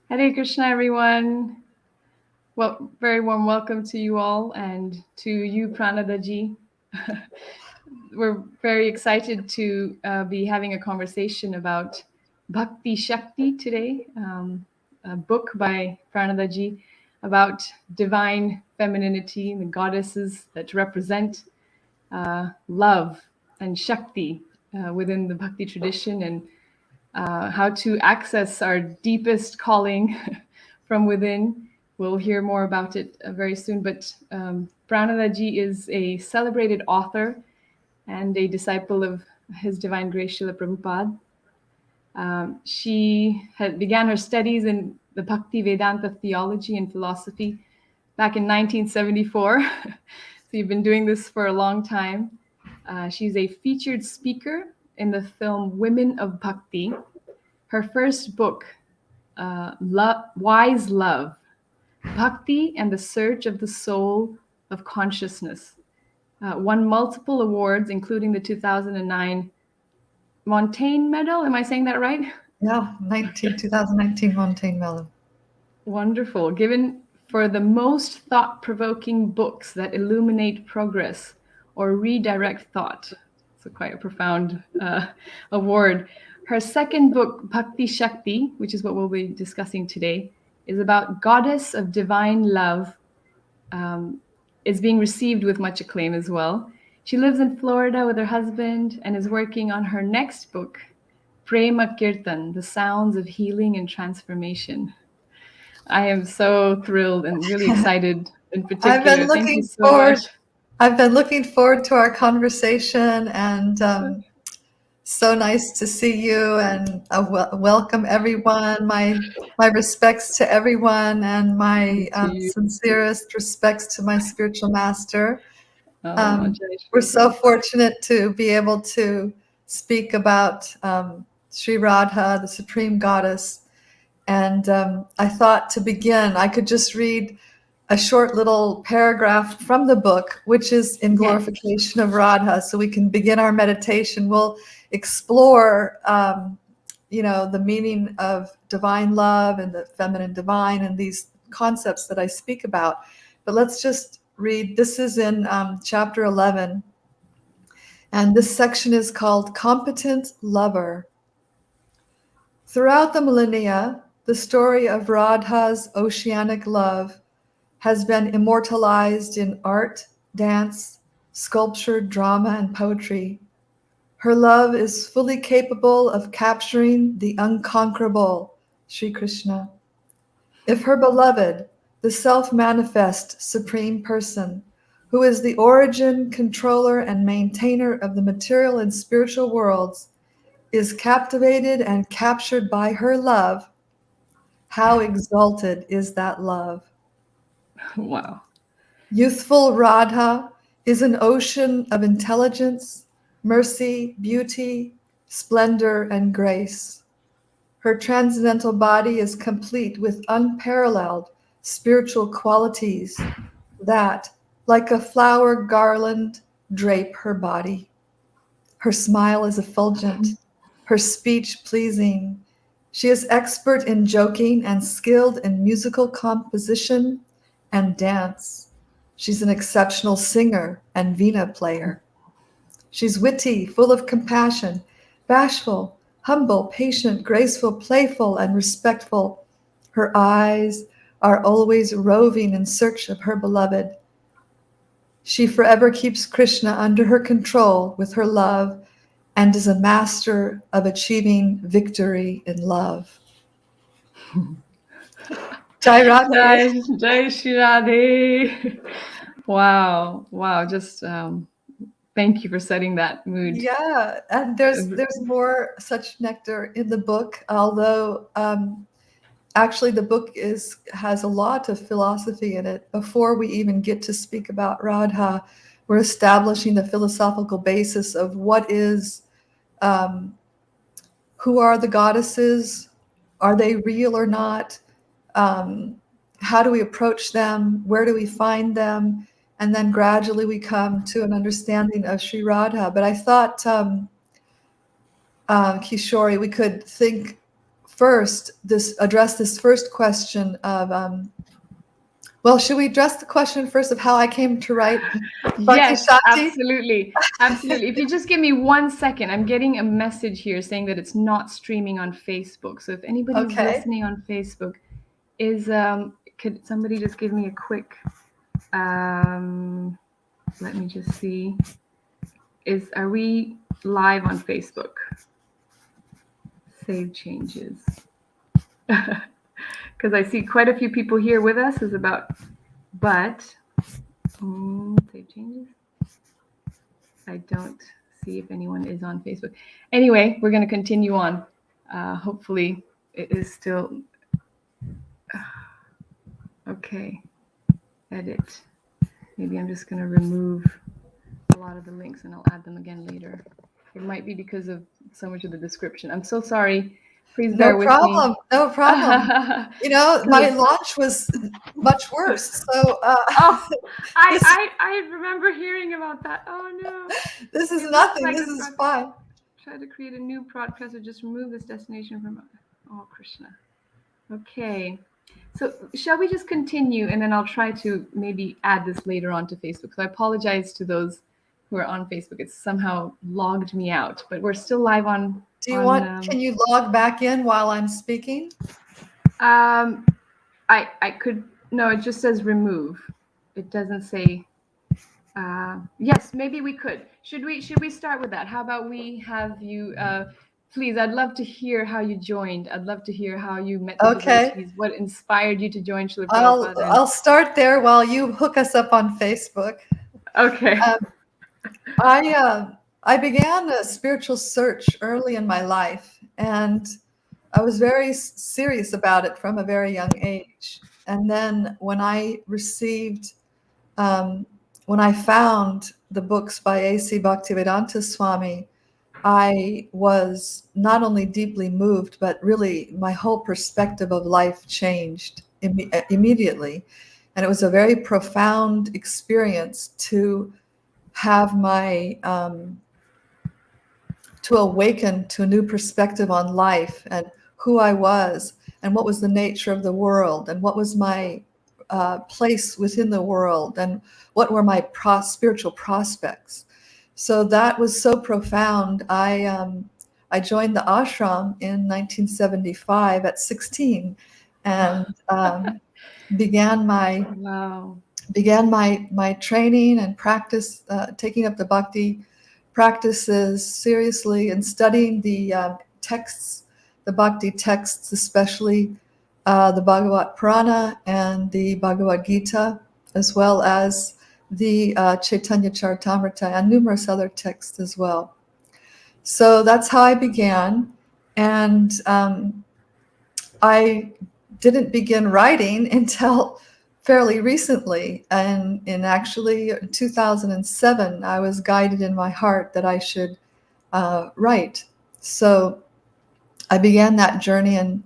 Hare Krishna, everyone. Well, very warm welcome to you all and to you, Pranadaji. We're very excited to be having a conversation about Bhakti Shakti today, a book by Pranadaji about divine femininity and the goddesses that represent love and Shakti within the Bhakti tradition, and how to access our deepest calling from within. We'll hear more about it very soon. But Pranadaji is a celebrated author and a disciple of His Divine Grace Srila Prabhupada. She began her studies in the Bhakti Vedanta theology and philosophy back in 1974. So you've been doing this for a long time. She's a featured speaker in the film Women of Bhakti. Her first book, Wise Love, Bhakti and the Search of the Soul of Consciousness, won multiple awards, including the 2009 Montaigne Medal. Am I saying that right? Yeah, 2019 Montaigne Medal. Wonderful. Given for the most thought-provoking books that illuminate progress or redirect thought. So quite a profound award. Her second book, Bhakti Shakti, which is what we'll be discussing today, is about goddess of divine love. Is being received with much acclaim as well. She lives in Florida with her husband and is working on her next book, Prema Kirtan, The Sounds of Healing and Transformation. I am so thrilled and really excited in particular. Thank you so much. I've been looking forward to our conversation, and so nice to see you, and welcome everyone. My respects to everyone, and my sincerest respects to my spiritual master. We're so fortunate to be able to speak about Sri Radha, the Supreme Goddess. And I thought to begin, I could just read a short little paragraph from the book, which is in Glorification of Radha, so we can begin our meditation. We'll explore, the meaning of divine love and the feminine divine and these concepts that I speak about. But let's just read. This is in chapter 11, and this section is called Competent Lover. Throughout the millennia, the story of Radha's oceanic love has been immortalized in art, dance, sculpture, drama, and poetry. Her love is fully capable of capturing the unconquerable, Sri Krishna. If her beloved, the self-manifest Supreme Person, who is the origin, controller, and maintainer of the material and spiritual worlds, is captivated and captured by her love, how exalted is that love? Wow. Youthful Radha is an ocean of intelligence, mercy, beauty, splendor, and grace. Her transcendental body is complete with unparalleled spiritual qualities that, like a flower garland, drape her body. Her smile is effulgent, her speech pleasing. She is expert in joking and skilled in musical composition and dance. She's an exceptional singer and veena player. She's witty, full of compassion, bashful, humble, patient, graceful, playful, and respectful. Her eyes are always roving in search of her beloved. She forever keeps Krishna under her control with her love and is a master of achieving victory in love. Jai Radhe. Jai Shri Radhe. Wow. Just thank you for setting that mood. Yeah, and there's more such nectar in the book, although actually the book has a lot of philosophy in it. Before we even get to speak about Radha, we're establishing the philosophical basis of what is, who are the goddesses? Are they real or not? How do we approach them? Where do we find them? And then gradually we come to an understanding of Sri Radha. But I thought, Kishori, we could think first address this first question of well, should we address the question first of how I came to write Bhakti Yes, Shakti? absolutely. Absolutely. If you just give me 1 second, I'm getting a message here saying that it's not streaming on Facebook. So if anybody's Okay. listening on Facebook, could somebody just give me a quick let me just see. Are we live on Facebook? Save changes. Because I see quite a few people here with us but save changes. I don't see if anyone is on Facebook. Anyway, we're going to continue on. Hopefully it is still okay. Edit. Maybe I'm just going to remove a lot of the links and I'll add them again later. It might be because of so much of the description. I'm so sorry. Please bear with me. No problem. You know, my launch was much worse. So I remember hearing about that. Oh no. This is nothing. Like this is fine. Try to create a new podcast or just remove this destination from Krishna. Okay. So shall we just continue and then I'll try to maybe add this later on to Facebook. So I apologize to those who are on Facebook. It's somehow logged me out, but we're still live on. Do you can you log back in while I'm speaking? I could, no, it just says remove. It doesn't say, yes, maybe we could. Should we start with that? How about we have you, please, I'd love to hear how you joined. I'd love to hear how you met the devotees, what inspired you to join Srila Prabhupada. I'll start there while you hook us up on Facebook. Okay. I began a spiritual search early in my life, and I was very serious about it from a very young age. And then when I received, when I found the books by A.C. Bhaktivedanta Swami, I was not only deeply moved, but really my whole perspective of life changed immediately. And it was a very profound experience to have to awaken to a new perspective on life and who I was and what was the nature of the world and what was my place within the world and what were my spiritual prospects. So that was so profound. I joined the ashram in 1975 at 16 and began my training and practice, taking up the bhakti practices seriously and studying the texts, the bhakti texts, especially the Bhagavad Purana and the Bhagavad Gita, as well as the Chaitanya Charitamrita and numerous other texts as well. So that's how I began. And I didn't begin writing until fairly recently. And in actually 2007, I was guided in my heart that I should write. So I began that journey, and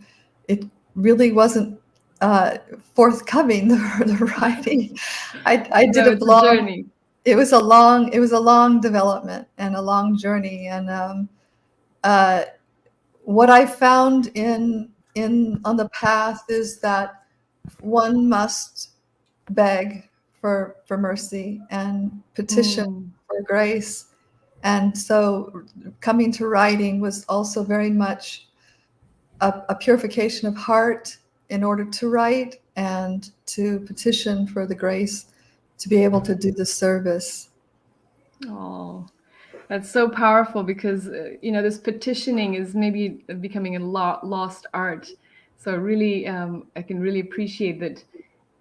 it really wasn't forthcoming, the writing. I did a blog. Journey. It was a long development and a long journey. And what I found on the path is that one must beg for mercy and petition for grace. And so coming to writing was also very much a purification of heart in order to write and to petition for the grace to be able to do the service. Oh, that's so powerful because, this petitioning is maybe becoming a lost art. So really, I can really appreciate that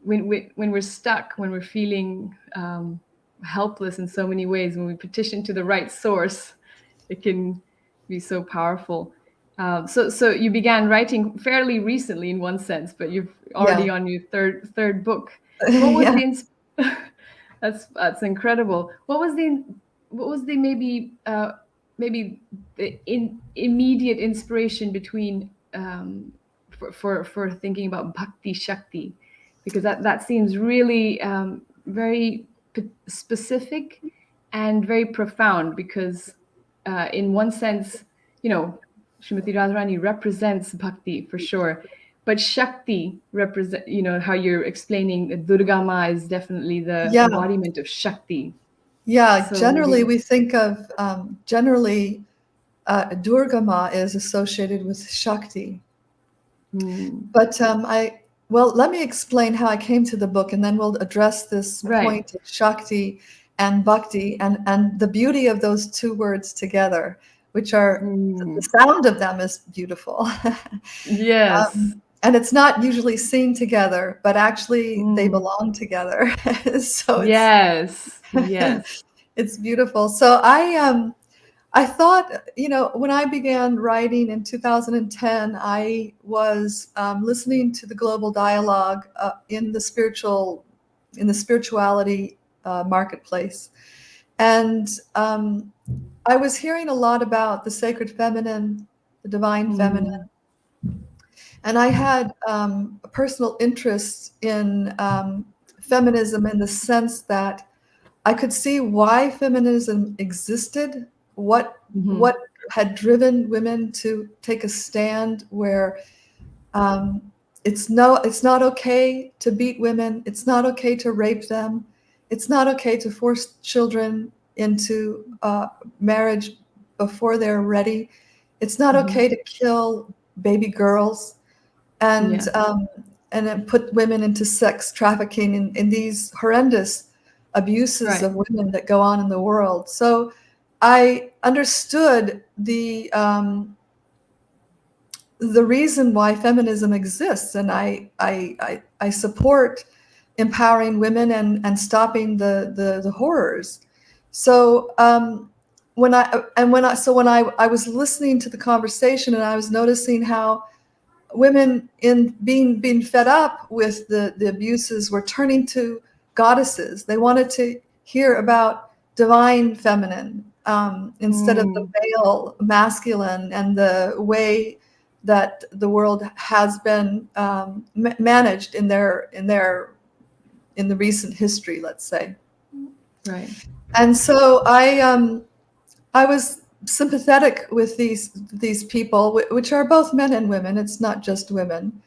when we're stuck, when we're feeling helpless in so many ways, when we petition to the right source, it can be so powerful. So you began writing fairly recently in one sense, but you've already on your third book. What was that's incredible. What was the maybe the immediate inspiration between for thinking about Bhakti Shakti, because that seems really very specific and very profound, because in one sense, Srimati Radharani represents bhakti for sure. But Shakti represent, how you're explaining that Durga Ma is definitely the Yeah, embodiment of Shakti. yeah. So Generally, maybe, we think of Durga Ma is associated with Shakti. But let me explain how I came to the book, and then we'll address this right. point of Shakti and Bhakti and the beauty of those two words together, which are the sound of them is beautiful. Yes. And it's not usually seen together, but actually they belong together. So Yes. Yes. it's beautiful. So I thought, when I began writing in 2010, I was listening to the global dialogue in the spirituality marketplace, and I was hearing a lot about the sacred feminine, the divine feminine, and I had a personal interest in feminism in the sense that I could see why feminism existed, what had driven women to take a stand where it's not okay to beat women, it's not okay to rape them, it's not okay to force children into marriage before they're ready, it's not okay to kill baby girls and Yeah. then put women into sex trafficking in these horrendous abuses Right. of women that go on in the world. So I understood the reason why feminism exists, and I support empowering women and stopping the horrors. So when I was listening to the conversation, and I was noticing how women in being fed up with the abuses were turning to goddesses. They wanted to hear about divine feminine instead of the male masculine and the way that the world has been managed in the recent history, let's say. Right. And so I was sympathetic with these people, which are both men and women. It's not just women,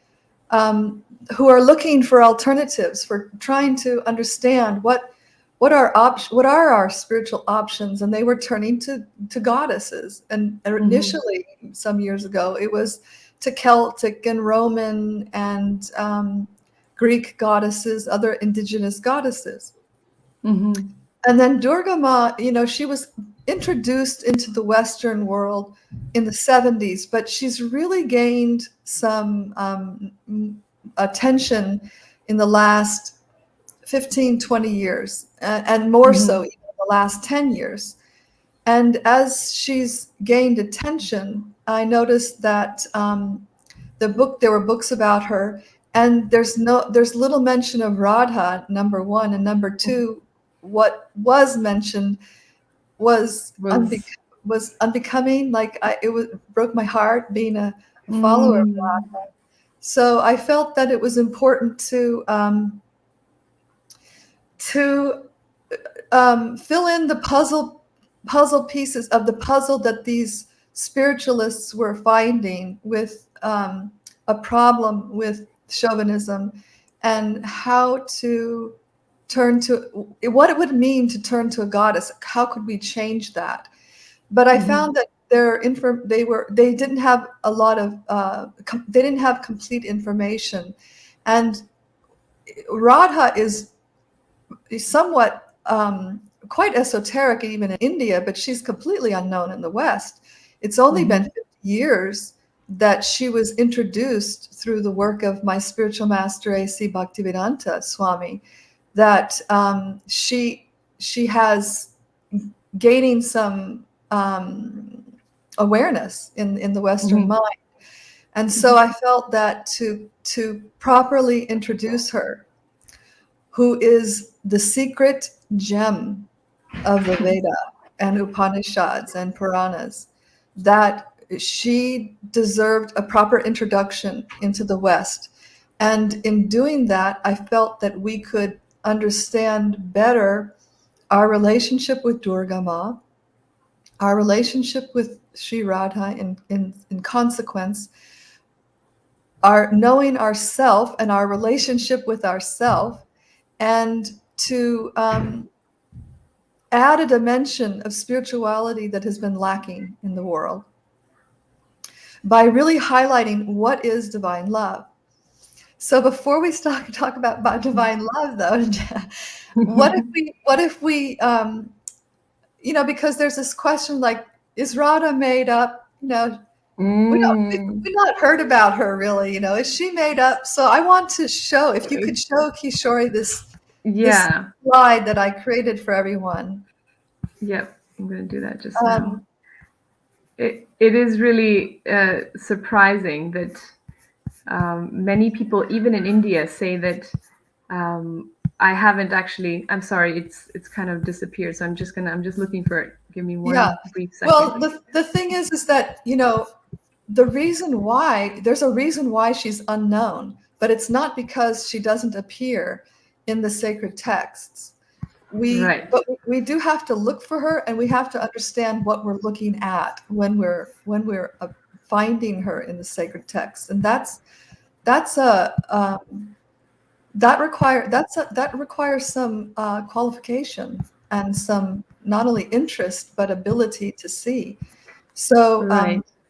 who are looking for alternatives, for trying to understand what are our spiritual options, and they were turning to goddesses. And initially, some years ago, it was to Celtic and Roman and Greek goddesses, other indigenous goddesses. And then Durga Ma, she was introduced into the Western world in the 70s, but she's really gained some attention in the last 15, 20 years, and more so even in the last 10 years. And as she's gained attention, I noticed that there were books about her, and there's little mention of Radha, number one, and number two, what was mentioned was Was was unbecoming. Like broke my heart being a follower of Radha. So I felt that it was important to fill in the puzzle pieces of the puzzle that these spiritualists were finding with a problem with chauvinism, and how to turn to what it would mean to turn to a goddess. How could we change that? But I found that they didn't have a lot of they didn't have complete information, and Radha is somewhat quite esoteric even in India, but she's completely unknown in the West. It's only been 50 years that she was introduced through the work of my spiritual master A.C. Bhaktivedanta Swami, that she has gaining some awareness in the Western mind. And so I felt that to properly introduce her, who is the secret gem of the Veda and Upanishads and Puranas, that she deserved a proper introduction into the West. And in doing that, I felt that we could understand better our relationship with Durga Ma, our relationship with Sri Radha in consequence, our knowing ourself and our relationship with ourself, and to add a dimension of spirituality that has been lacking in the world by really highlighting what is divine love. So before we talk about divine love, though, what if we because there's this question like, is Radha made up? We've not heard about her really. Is she made up? So I want to show, if you could show Kishori this slide that I created for everyone. Yep, I'm going to do that just now. It is really surprising that many people, even in India, say that I haven't actually. I'm sorry, it's kind of disappeared. So I'm just looking for it. Give me one brief second. Well, the thing is that the reason why there's a reason why she's unknown, but it's not because she doesn't appear in the sacred texts. But we do have to look for her, and we have to understand what we're looking at when we're finding her in the sacred text, and that requires some qualification and some not only interest but ability to see. So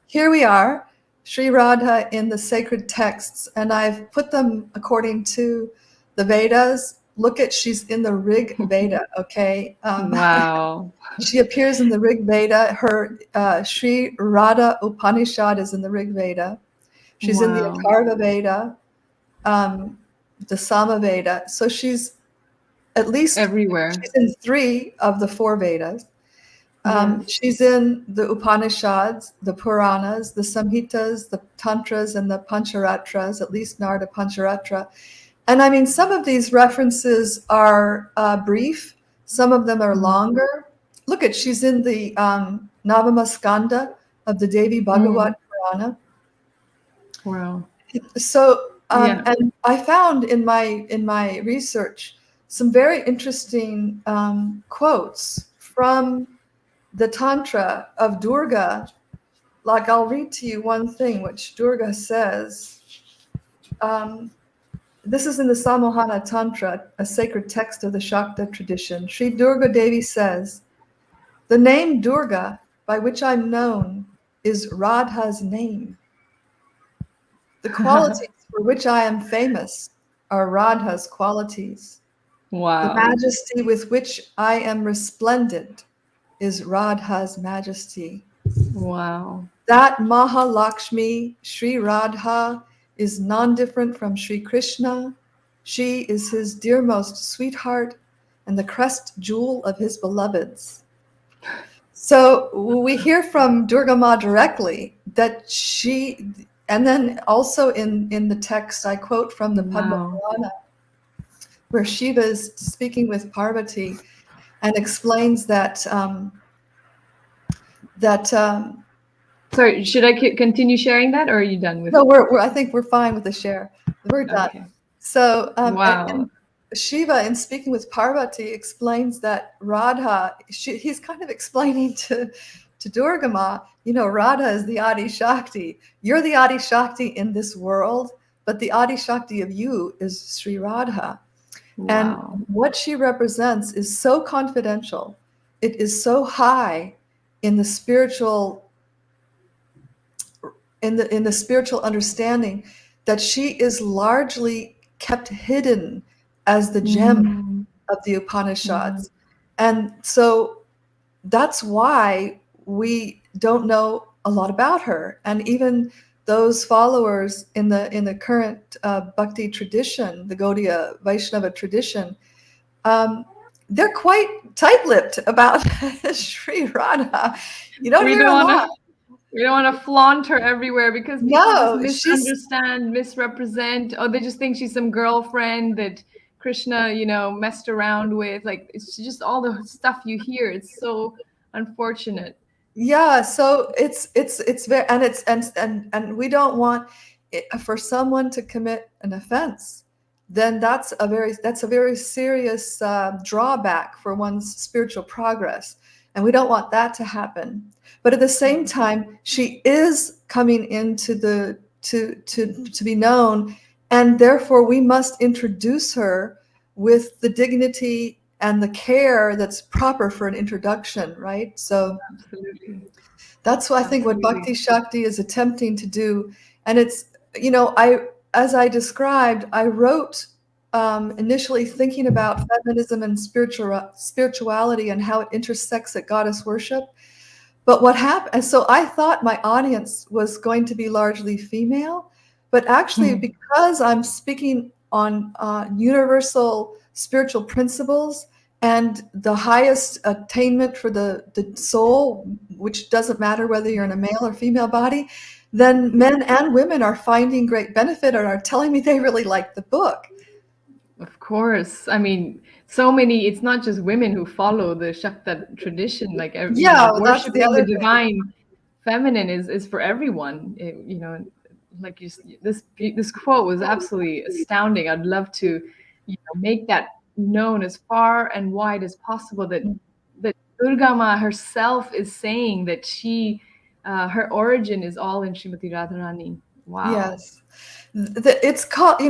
here we are, Sri Radha in the sacred texts, and I've put them according to the Vedas. Look at, she's in the Rig Veda, okay? Wow. She appears in the Rig Veda. Her Sri Radha Upanishad is in the Rig Veda. She's in the Atharva Veda, the Sama Veda. So she's at least everywhere. She's in 3 of the 4 Vedas. She's in the Upanishads, the Puranas, the Samhitas, the Tantras, and the Pancharatras, at least Narada Pancharatra. And I mean, some of these references are brief, some of them are longer. Look at, she's in the Navama Skanda of the Devi Bhagavat Purana. Wow. So, and I found in my research some very interesting quotes from the Tantra of Durga. Like, I'll read to you one thing which Durga says. This is in the Samohana Tantra, a sacred text of the Shakta tradition. Sri Durga Devi says, "The name Durga, by which I'm known, is Radha's name. The qualities for which I am famous are Radha's qualities. Wow. The majesty with which I am resplendent is Radha's majesty. Wow. That Mahalakshmi, Sri Radha, is non-different from Sri Krishna. She is his dearmost sweetheart and the crest jewel of his beloveds." So we hear from Durga Ma directly that she, and then also in the text, I quote from the Padma Purana, where Shiva is speaking with Parvati and explains that sorry, should I continue sharing that, or are you done with it? No, I think we're fine with the share. We're done. Okay. So and Shiva, in speaking with Parvati, explains that Radha, he's kind of explaining to Durga Ma, Radha is the Adi Shakti. You're the Adi Shakti in this world, but the Adi Shakti of you is Sri Radha. Wow. And what she represents is so confidential. It is so high in the spiritual in the spiritual understanding that she is largely kept hidden as the gem of the Upanishads. And so that's why we don't know a lot about her. And even those followers in the current Bhakti tradition, the Gaudiya Vaishnava tradition, they're quite tight-lipped about Sri Radha. You don't hear a lot. We don't want to flaunt her everywhere because people just misunderstand, misrepresent. Oh, they just think she's some girlfriend that Krishna, messed around with. Like, it's just all the stuff you hear. It's so unfortunate. Yeah, so it's very, and we don't want for someone to commit an offense. Then that's a very serious drawback for one's spiritual progress. and we don't want that to happen. But at the same time, she is coming into the to be known, and therefore we must introduce her with the dignity and the care that's proper for an introduction, right? So Absolutely. that's what I think what Absolutely. Bhakti Shakti is attempting to do. And it's, as I described, I wrote initially thinking about feminism and spirituality and how it intersects at goddess worship. But what happened, and so I thought my audience was going to be largely female, but actually, because I'm speaking on universal spiritual principles and the highest attainment for the soul, which doesn't matter whether you're in a male or female body, then men and women are finding great benefit and are telling me they really like the book. Of course. I mean, so many, it's not just women who follow the Shakta tradition, like, Yeah, that's the worshiping the other thing. divine feminine is for everyone. Like this quote was absolutely astounding. I'd love to, make that known as far and wide as possible, that Durga Ma herself is saying that her origin is all in Srimati Radharani. Wow. Yes. It's called,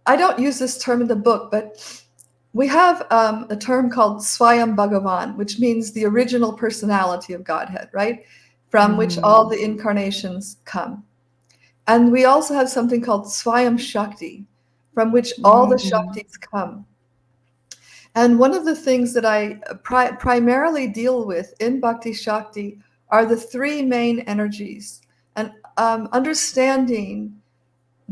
I don't use this term in the book, but we have a term called Swayam Bhagavan, which means the original personality of Godhead, right? From which all the incarnations come. And we also have something called Swayam Shakti, from which all the Shaktis come. And one of the things that I primarily deal with in Bhakti Shakti are the three main energies. And understanding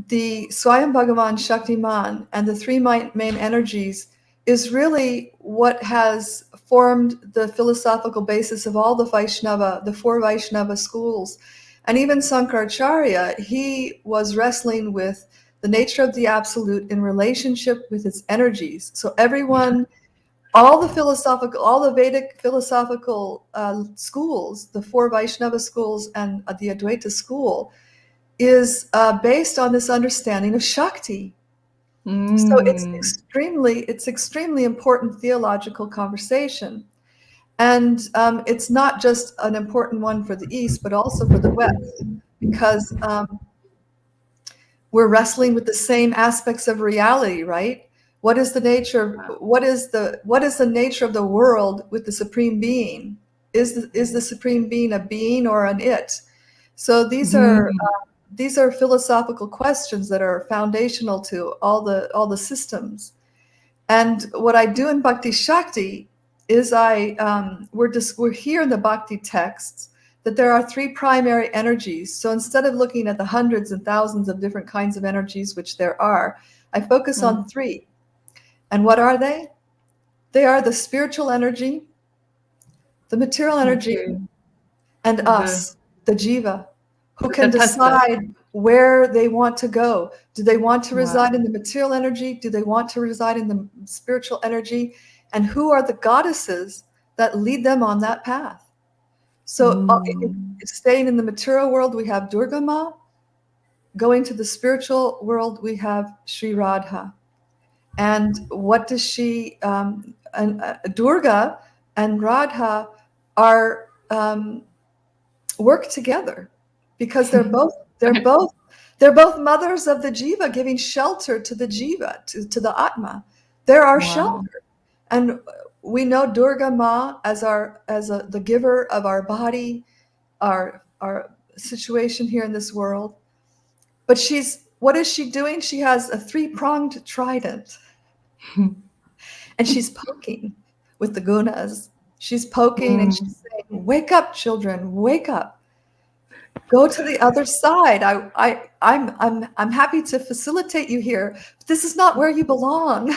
the Swayam Bhagavan Shaktiman and the three main energies is really what has formed the philosophical basis of all the Vaishnava, the four Vaishnava schools. And even Sankaracharya, he was wrestling with the nature of the absolute in relationship with its energies. So everyone, all the Vedic philosophical schools, the four Vaishnava schools and the Advaita school, is based on this understanding of Shakti. So it's extremely important theological conversation. And it's not just an important one for the East, but also for the West, because we're wrestling with the same aspects of reality, right? What is the nature of the world with the Supreme Being? Is the Supreme Being a being or an it? So these are philosophical questions that are foundational to all the systems. And what I do in Bhakti Shakti is we're here in the Bhakti texts that there are three primary energies. So instead of looking at the hundreds and thousands of different kinds of energies, which there are, I focus on three. And what are they? They are the spiritual energy, the material energy, and us, the jiva, who can decide where they want to go. Do they want to reside in the material energy? Do they want to reside in the spiritual energy? And who are the goddesses that lead them on that path? So staying in the material world, we have Durga Ma. Going to the spiritual world, we have Sri Radha. And what does she, Durga and Radha are work together because they're both mothers of the jiva, giving shelter to the jiva, to the atma. They're our shelter. And we know Durga Ma as the giver of our body, our situation here in this world. But what is she doing? She has a three-pronged trident. And she's poking with the gunas. She's poking and she's saying, "Wake up, children, wake up. Go to the other side. I'm happy to facilitate you here, but this is not where you belong."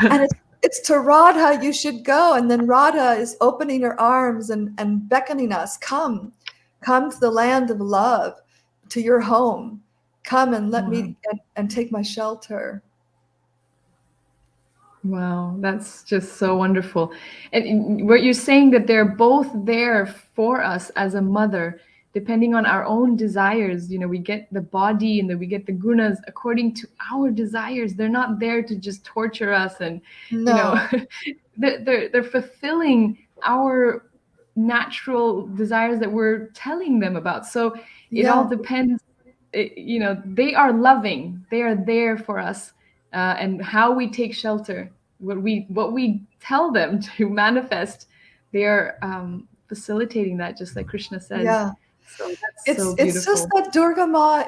And it's to Radha you should go. And then Radha is opening her arms and beckoning us, come to the land of love, to your home. Come and let me and take my shelter. Wow, that's just so wonderful. And what you're saying, that they're both there for us as a mother, depending on our own desires. We get the body and then we get the gunas according to our desires. They're not there to just torture us, and No. they're fulfilling our natural desires that we're telling them about. So it all Yeah. depends. They are loving. They are there for us, and how we take shelter, what we tell them to manifest, they are facilitating that, just like Krishna says. Yeah. So that's so It's just beautiful. that Durga Ma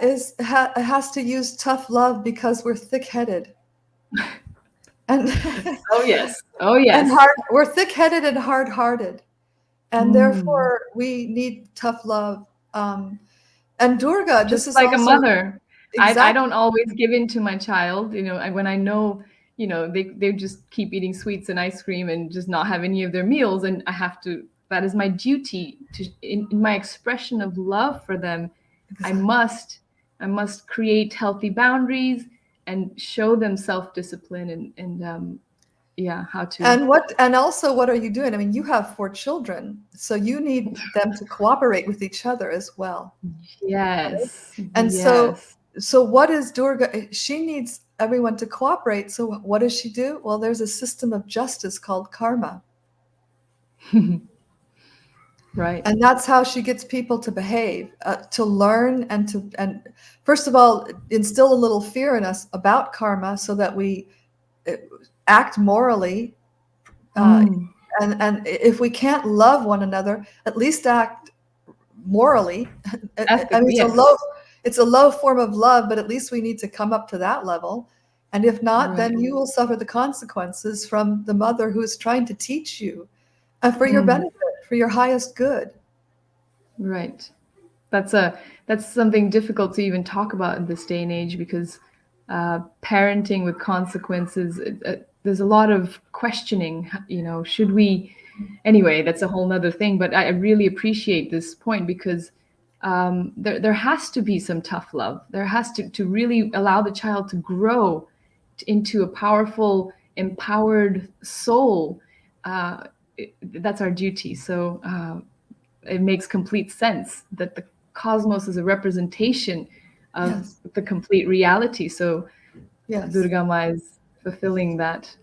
has to use tough love because we're thick-headed. And Oh yes. Oh and yes. we're thick-headed and hard-hearted. And Mm. therefore we need tough love. And Durga, Just this is like a also mother. I exactly. don't always give in to my child, when I know, they just keep eating sweets and ice cream and just not have any of their meals, and that is my duty to, in my expression of love for them. I Exactly. must create healthy boundaries and show them self-discipline, and yeah, how to. And also what are you doing? I mean, you have 4 children, so you need them to cooperate with each other as well. Yes, And so yes. so what is Durga? She needs everyone to cooperate. So what does she do? Well, there's a system of justice called karma. Right. And that's how she gets people to behave, to learn, and first of all, instill a little fear in us about karma so that we uh, act morally. Uh, Mm, and if we can't love one another, at least act morally. I mean, ethically, yes. it's a low form of love, but at least we need to come up to that level. And if not, Right. then you will suffer the consequences from the mother who is trying to teach you for your Mm, benefit, for your highest good. right. That's something difficult to even talk about in this day and age, because parenting with consequences, there's a lot of questioning. Should we? Anyway, that's a whole nother thing. But I really appreciate this point, because there has to be some tough love. There has to really allow the child to grow into a powerful, empowered soul. That's our duty. So it makes complete sense that the cosmos is a representation of Yes, the complete reality. So yes. Durga Ma is fulfilling that.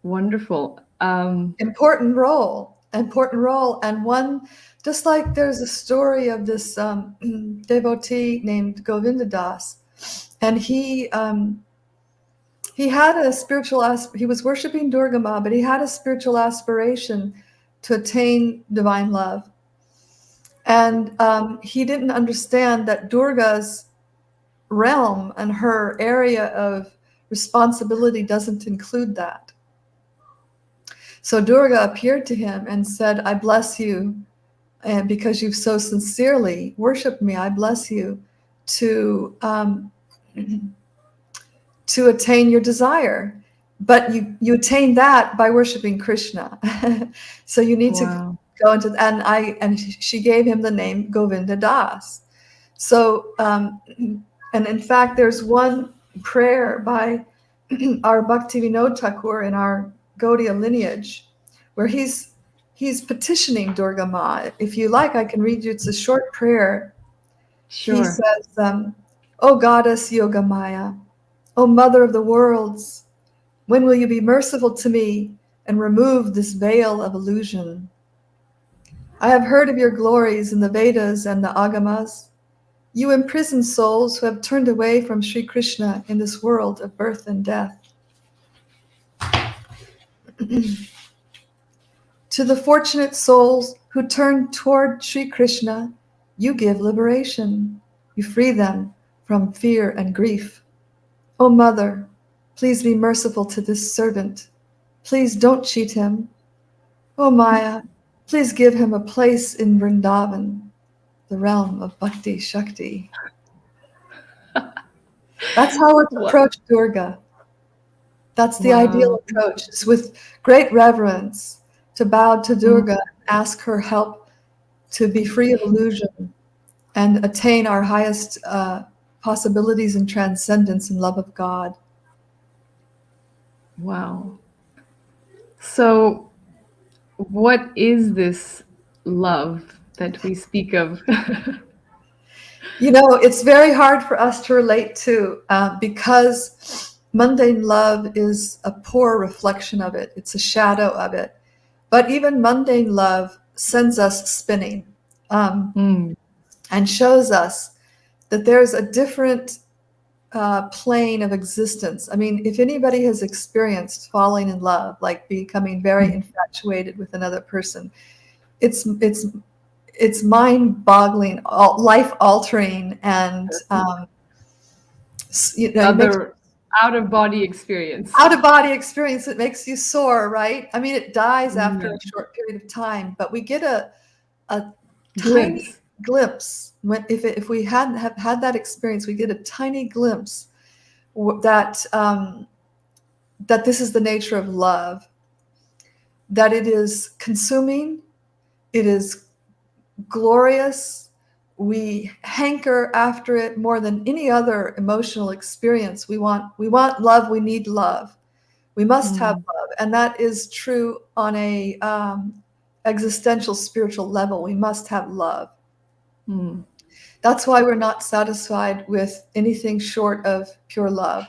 Wonderful. Important role. And one, just like there's a story of this devotee named Govinda Das, and he had a he was worshiping Durga Ma, but he had a spiritual aspiration to attain divine love. And he didn't understand that Durga's realm and her area of responsibility doesn't include that. So Durga appeared to him and said, I bless you, and because you've so sincerely worshiped me, I bless you to to attain your desire. But you attain that by worshiping Krishna. So you need to Wow. go into, and she gave him the name Govinda Das. So and in fact, there's one prayer by our Bhakti Vinod Thakur in our Gaudiya lineage, where he's petitioning Durga Ma. If you like, I can read you. It's a short prayer. He Sure. says, "O Goddess Yogamaya, O Mother of the worlds, when will you be merciful to me and remove this veil of illusion? I have heard of your glories in the Vedas and the Agamas. You imprison souls who have turned away from Sri Krishna in this world of birth and death. To the fortunate souls who turn toward Sri Krishna, you give liberation. You free them from fear and grief. O Mother, please be merciful to this servant. Please don't cheat him. O Maya, please give him a place in Vrindavan, the realm of Bhakti Shakti." That's how it's What? approached Durga. That's the ideal Wow. approach, is with great reverence to bow to Mm, Durga, ask her help to be free of illusion and attain our highest possibilities in transcendence and love of God. wow. So, what is this love that we speak of? You know, it's very hard for us to relate to because mundane love is a poor reflection of it. It's a shadow of it. But even mundane love sends us spinning, and shows us that there's a different plane of existence. I mean, if anybody has experienced falling in love, like becoming very infatuated with another person, it's mind-boggling, life-altering, and it makes Other out-of-body experience. out-of-body experience. It makes you soar, right? I mean, it dies after Yeah. a short period of time, but we get a tiny Glimpse. glimpse. If we hadn't have had that experience, we get a tiny glimpse that that this is the nature of love, that it is consuming, it is glorious. We hanker after it more than any other emotional experience. We want love. We need love. We must have love, and that is true on a existential spiritual level. We must have love. That's why we're not satisfied with anything short of pure love.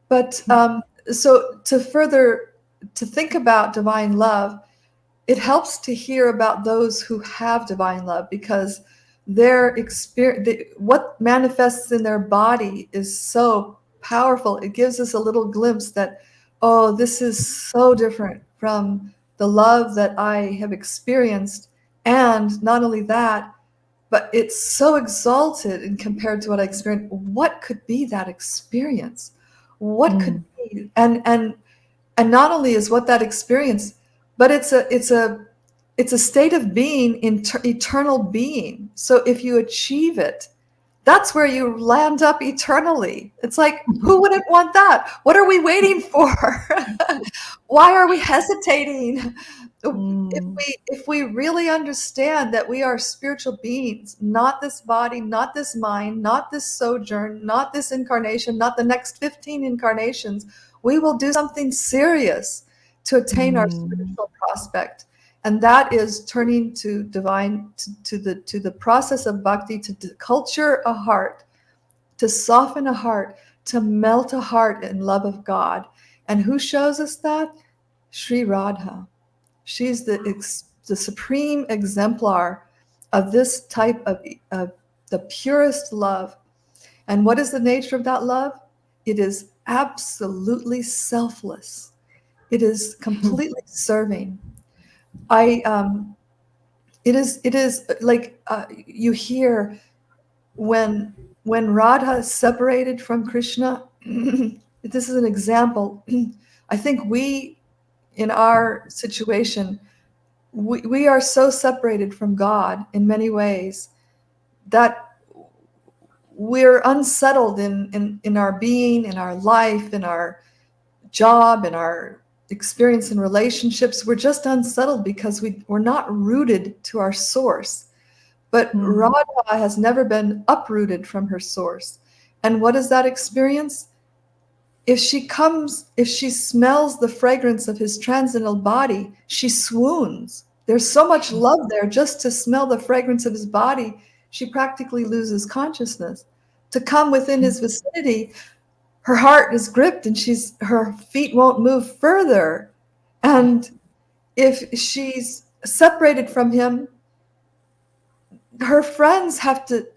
But so to think about divine love, it helps to hear about those who have divine love, because their experience, what manifests in their body, is so powerful. It gives us a little glimpse that, oh, this is so different from the love that I have experienced. And not only that, but it's so exalted in compared to what I experienced. What could be that experience? What could be? And not only is what that experience, but it's a state of being in eternal being. So if you achieve it, that's where you land up eternally. It's like, who wouldn't want that? What are we waiting for? Why are we hesitating? If we really understand that we are spiritual beings, not this body, not this mind, not this sojourn, not this incarnation, not the next 15 incarnations, we will do something serious to attain our spiritual prospect. And that is turning to divine, to the process of bhakti, to culture a heart, to soften a heart, to melt a heart in love of God. And who shows us that? Sri Radha. She's the supreme exemplar of this type of the purest love. And what is the nature of that love? It is absolutely selfless. It is completely serving. It is like you hear when Radha is separated from Krishna. This is an example. I think we, in our situation, we are so separated from God in many ways that we're unsettled in our being, in our life, in our job, in our experience in relationships. We're just unsettled because we're not rooted to our source. But Radha has never been uprooted from her source. And what is that experience? If she smells the fragrance of his transcendental body, she swoons. There's so much love there. Just to smell the fragrance of his body, she practically loses consciousness. To come within his vicinity, her heart is gripped and her feet won't move further. And if she's separated from him, her friends have to,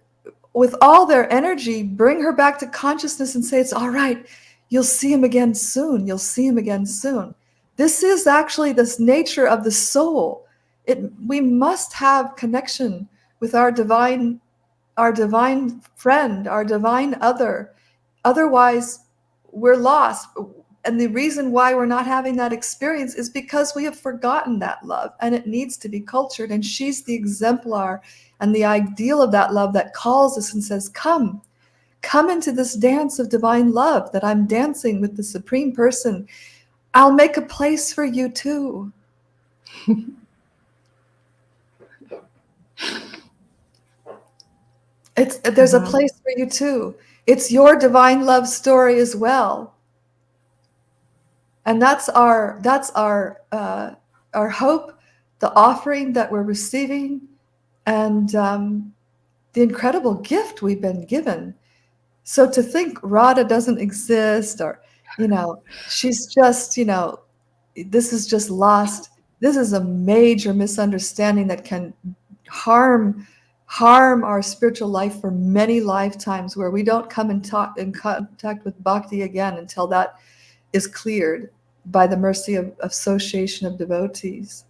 with all their energy, bring her back to consciousness and say, it's all right. You'll see him again soon. You'll see him again soon. This is actually this nature of the soul. We must have connection with our divine friend, our divine other. Otherwise, we're lost. And the reason why we're not having that experience is because we have forgotten that love, and it needs to be cultured. And she's the exemplar and the ideal of that love that calls us and says, come into this dance of divine love that I'm dancing with the Supreme Person. I'll make a place for you too. There's a place for you too. It's your divine love story as well. And that's our hope, the offering that we're receiving, and the incredible gift we've been given. So to think Radha doesn't exist, or she's just this is just lost. This is a major misunderstanding that can harm our spiritual life for many lifetimes, where we don't come in contact with bhakti again until that is cleared by the mercy of association of devotees.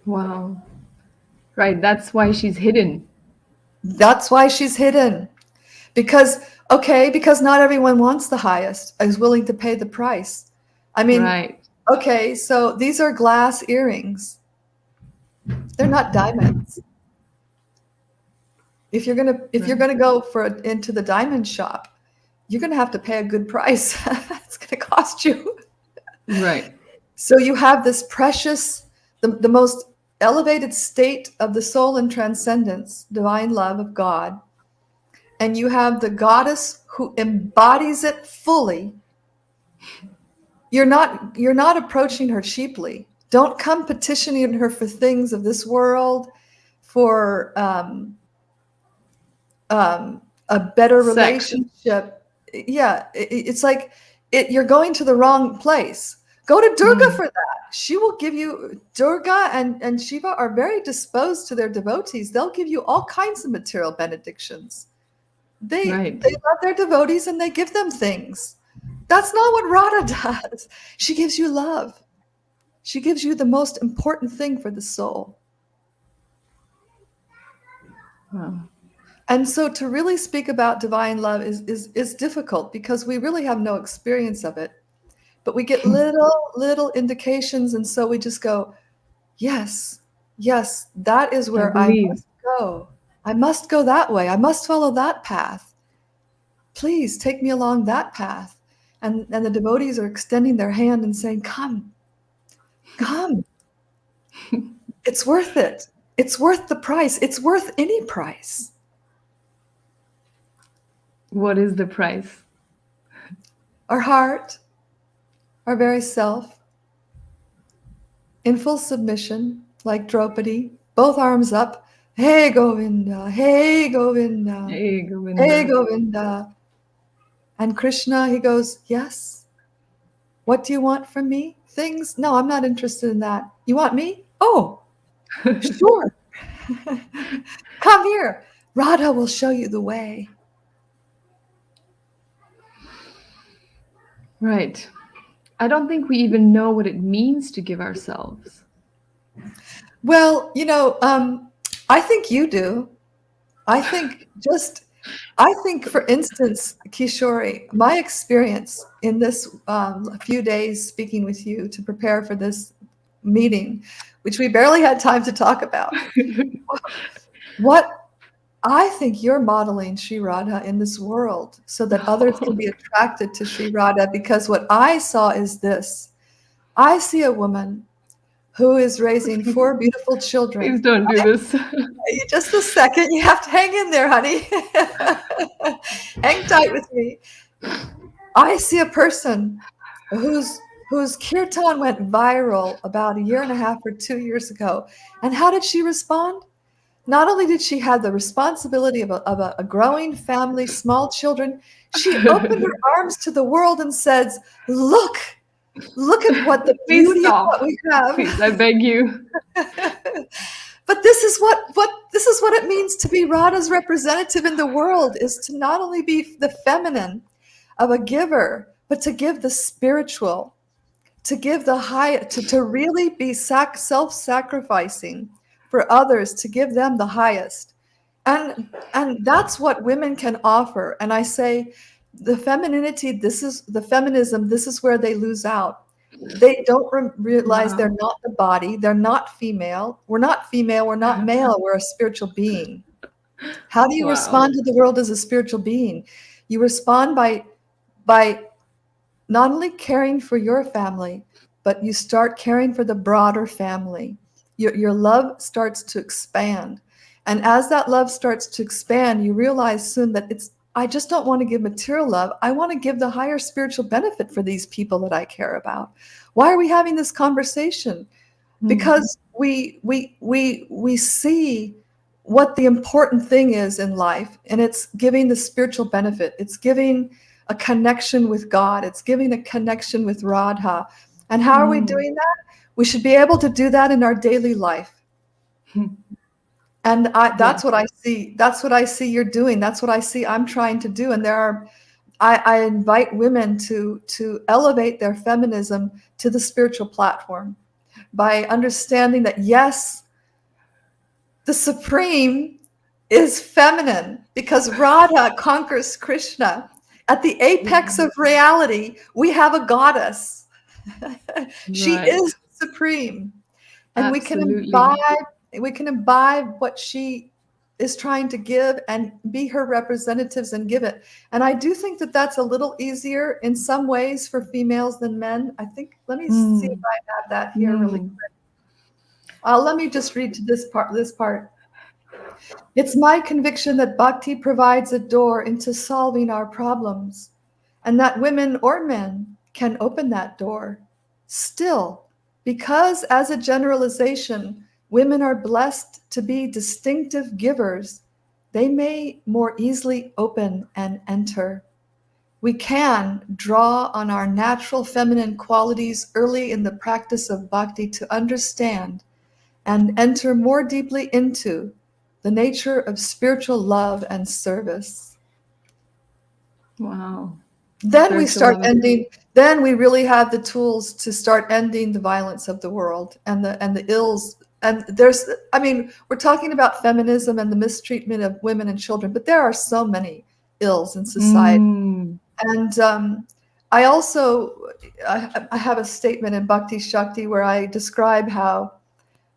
Wow. Right, that's why she's hidden. That's why she's hidden. Because not everyone wants the highest, is willing to pay the price. I mean, Right. okay, so these are glass earrings. They're not diamonds. If you're gonna go into the diamond shop, you're gonna have to pay a good price. It's gonna cost you. Right. So you have this precious, the most elevated state of the soul in transcendence, divine love of God. And you have the goddess who embodies it fully. You're not approaching her cheaply. Don't come petitioning her for things of this world, for a better Sex. relationship. Yeah, it's like you're going to the wrong place. Go to Durga for that. She will give you, Durga and Shiva are very disposed to their devotees. They'll give you all kinds of material benedictions. They love their devotees and they give them things. That's not what Radha does. She gives you love. She gives you the most important thing for the soul. Wow. And so to really speak about divine love is difficult, because we really have no experience of it. But we get little indications, and so we just go, yes, that is where I must go. I must go that way. I must follow that path. Please take me along that path. And the devotees are extending their hand and saying, come. It's worth it. It's worth the price. It's worth any price. What is the price? Our heart, our very self, in full submission, like Draupadi, both arms up. Hey Govinda, hey Govinda, Hey, Govinda. hey Govinda. And Krishna, he goes, yes. What do you want from me? Things? No, I'm not interested in that. You want me? Oh, sure. Come here. Radha will show you the way. Right. I don't think we even know what it means to give ourselves. Well, I think you do. I think, for instance, Kishori, my experience in this few days speaking with you to prepare for this meeting, which we barely had time to talk about, what I think you're modeling Sri Radha in this world so that others can be attracted to Sri Radha, because what I saw is this. I see a woman who is raising 4 beautiful children. Please don't do this. Just a second. You have to hang in there, honey. Hang tight with me. I see a person whose kirtan went viral about 1.5 or 2 years ago. And how did she respond? Not only did she have the responsibility of a growing family, small children, she opened her arms to the world and says, look at what the beauty of what we have. Please, I beg you. But this is what it means to be Radha's representative in the world, is to not only be the feminine of a giver, but to give the spiritual, to give the high, to really be self-sacrificing for others, to give them the highest. And that's what women can offer. And I say the femininity, this is the feminism, this is where they lose out. They don't realize they're not the body. They're not female. We're not female. We're not male. We're a spiritual being. How do you respond to the world as a spiritual being? You respond by not only caring for your family, but you start caring for the broader family. Your love starts to expand. And as that love starts to expand, you realize soon that I just don't want to give material love. I want to give the higher spiritual benefit for these people that I care about. Why are we having this conversation? Because we see what the important thing is in life, and it's giving the spiritual benefit. It's giving a connection with God. It's giving a connection with Radha. And how are we doing that? We should be able to do that in our daily life. And that's what I see. That's what I see you're doing. That's what I see I'm trying to do. And I invite women to elevate their feminism to the spiritual platform by understanding that, yes, the Supreme is feminine because Radha conquers Krishna. At the apex of reality, we have a goddess. She is supreme. And Absolutely. we can imbibe what she is trying to give and be her representatives and give it. And I do think that that's a little easier in some ways for females than men. I think, let me see if I have that here really quick. Let me just read to this part. It's my conviction that Bhakti provides a door into solving our problems, and that women or men can open that door. Still, because as a generalization, women are blessed to be distinctive givers, they may more easily open and enter. We can draw on our natural feminine qualities early in the practice of bhakti to understand and enter more deeply into the nature of spiritual love and service. Wow. Then we really have the tools to start ending the violence of the world and the ills. And we're talking about feminism and the mistreatment of women and children, but there are so many ills in society. And I have a statement in Bhakti Shakti where I describe how,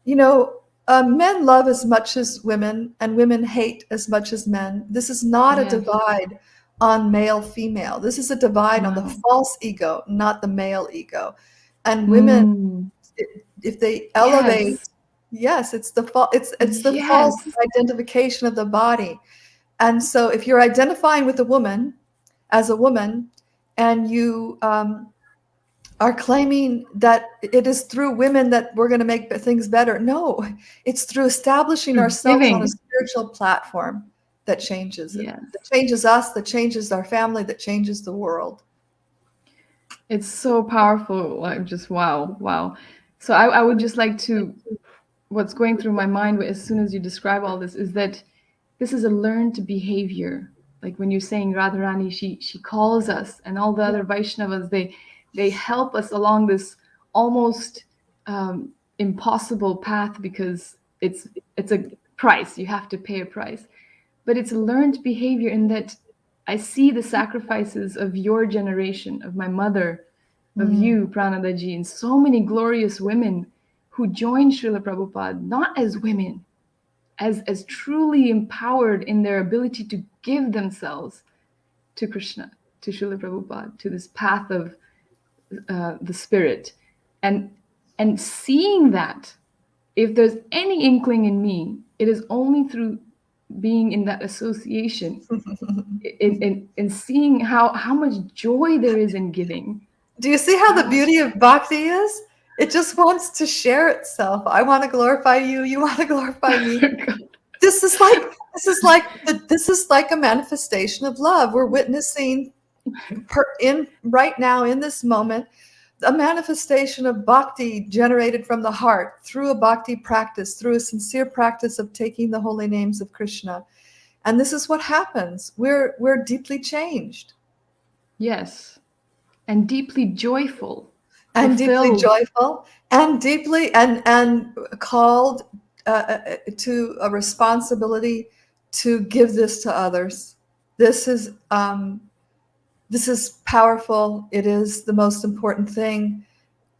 men love as much as women, and women hate as much as men. This is not a divide on male, female. This is a divide on the false ego, not the male ego. And women, if they elevate, it's the false identification of the body. And so if you're identifying with a woman as a woman, and you are claiming that it is through women that we're going to make things better. No, it's through establishing ourselves on a spiritual platform that changes it. That changes us, that changes our family, that changes the world. It's so powerful. Like, just wow. So I would just like to, what's going through my mind as soon as you describe all this is that this is a learned behavior. Like when you're saying Radharani, she calls us, and all the other Vaishnavas, they help us along this almost impossible path, because it's a price. You have to pay a price. But it's a learned behavior in that I see the sacrifices of your generation, of my mother, of you, Pranadaji, and so many glorious women who joined Srila Prabhupada, not as women, as truly empowered in their ability to give themselves to Krishna, to Srila Prabhupada, to this path of the spirit. And seeing that, if there's any inkling in me, it is only through being in that association, in seeing how much joy there is in giving. Do you see how the beauty of bhakti is? It just wants to share itself. I want to glorify you. You want to glorify me. This is like a manifestation of love. We're witnessing right now in this moment a manifestation of bhakti generated from the heart through a bhakti practice, through a sincere practice of taking the holy names of Krishna. And this is what happens. We're deeply changed. Yes. And deeply joyful. And deeply joyful, and deeply and called to a responsibility to give this to others. This is powerful. It is the most important thing.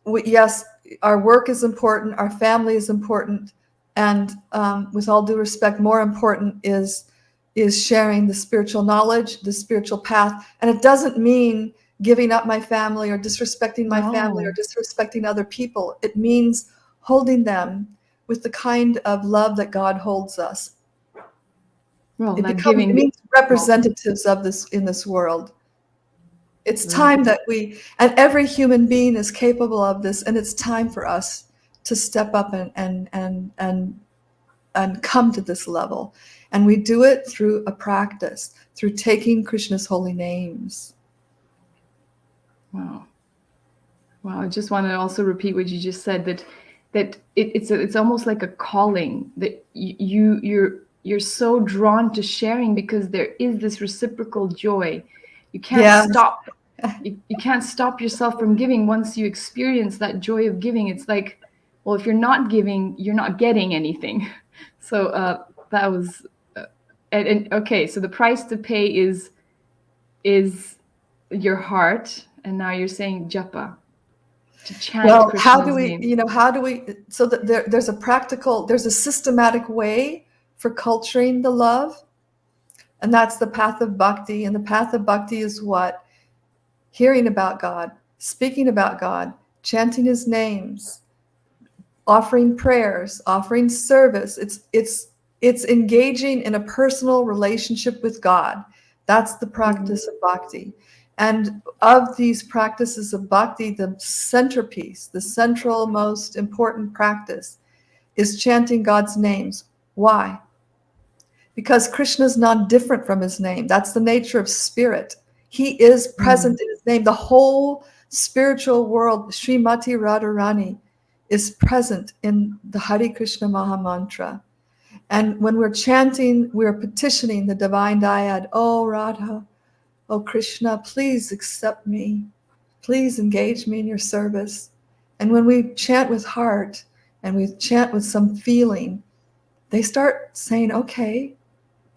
Yes, our work is important, our family is important, and with all due respect, more important is sharing the spiritual knowledge, the spiritual path. And it doesn't mean giving up my family or disrespecting my family or disrespecting other people. It means holding them with the kind of love that God holds us. It means representatives of this in this world. It's time that and every human being is capable of this, and it's time for us to step up and come to this level. And we do it through a practice, through taking Krishna's holy names. Wow. Wow, I just want to also repeat what you just said, that it's almost like a calling, that you're so drawn to sharing because there is this reciprocal joy. You can't Yes. stop. You can't stop yourself from giving once you experience that joy of giving. It's like, well, if you're not giving, you're not getting anything. So that was, and okay. So the price to pay is your heart, and now you're saying japa, to chant Well, how do Krishna's we, name. so that there's a systematic way for culturing the love, and that's the path of bhakti. And the path of bhakti is what? Hearing about God, speaking about God, chanting his names, offering prayers, offering service. It's engaging in a personal relationship with God. That's the practice of bhakti. And of these practices of bhakti, the centerpiece, the central most important practice is chanting God's names. Why? Because Krishna is not different from his name. That's the nature of spirit. He is present in his name. The whole spiritual world, Srimati Radharani, is present in the Hare Krishna Maha Mantra. And when we're chanting, we're petitioning the divine dyad, oh Radha, oh Krishna, please accept me. Please engage me in your service. And when we chant with heart and we chant with some feeling, they start saying, okay,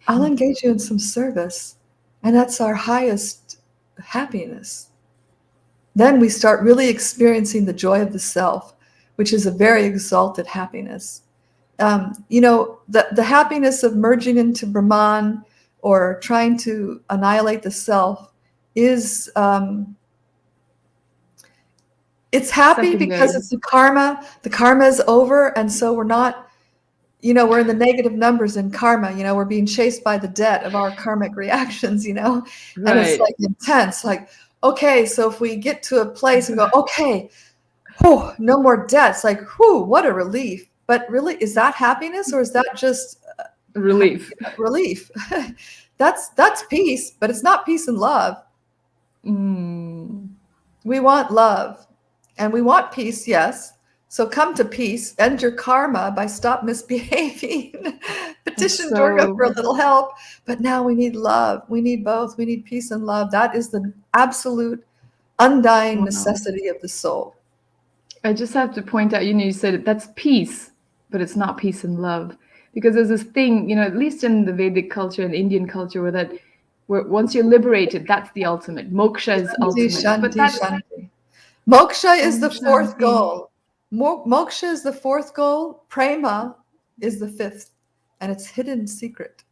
I'll engage you in some service. And that's our highest happiness. Then we start really experiencing the joy of the self, which is a very exalted happiness. The happiness of merging into Brahman or trying to annihilate the self is, it's happy because Secondary. it's the karma is over. And so we're not, we're in the negative numbers in karma, we're being chased by the debt of our karmic reactions, and it's Right. like intense, like, okay, so if we get to a place and go, okay, whew, no more debts, like, whew, what a relief. But really, is that happiness or is that just Relief. relief? That's peace, but it's not peace and love. We want love and we want peace, yes. So come to peace, end your karma by stop misbehaving. Petition Durga for a little help. But now we need love. We need both. We need peace and love. That is the absolute undying necessity of the soul. I just have to point out, you said that's peace, but it's not peace and love. Because there's this thing, at least in the Vedic culture and Indian culture, where once you're liberated, that's the ultimate. Moksha is ultimate. But Shanti, that's shanti. Moksha is Om the fourth Shanti. goal. Moksha is the fourth goal. Prema is the fifth. And it's hidden secret.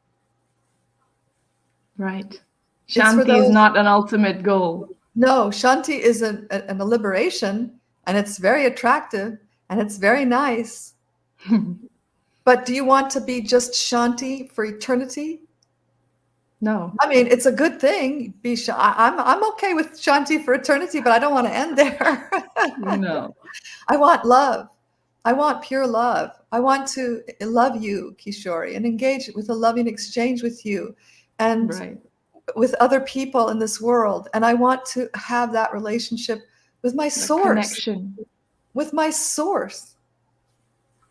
Right. It's for Shanti is those. not an ultimate goal. No, Shanti is a liberation, and it's very attractive, and it's very nice. But do you want to be just Shanti for eternity? No. I mean, it's a good thing. I'm okay with Shanti for eternity, but I don't want to end there. No. I want love. I want pure love. I want to love you, Kishori, and engage with a loving exchange with you and Right. with other people in this world. And I want to have that relationship with my source. Connection. With my source.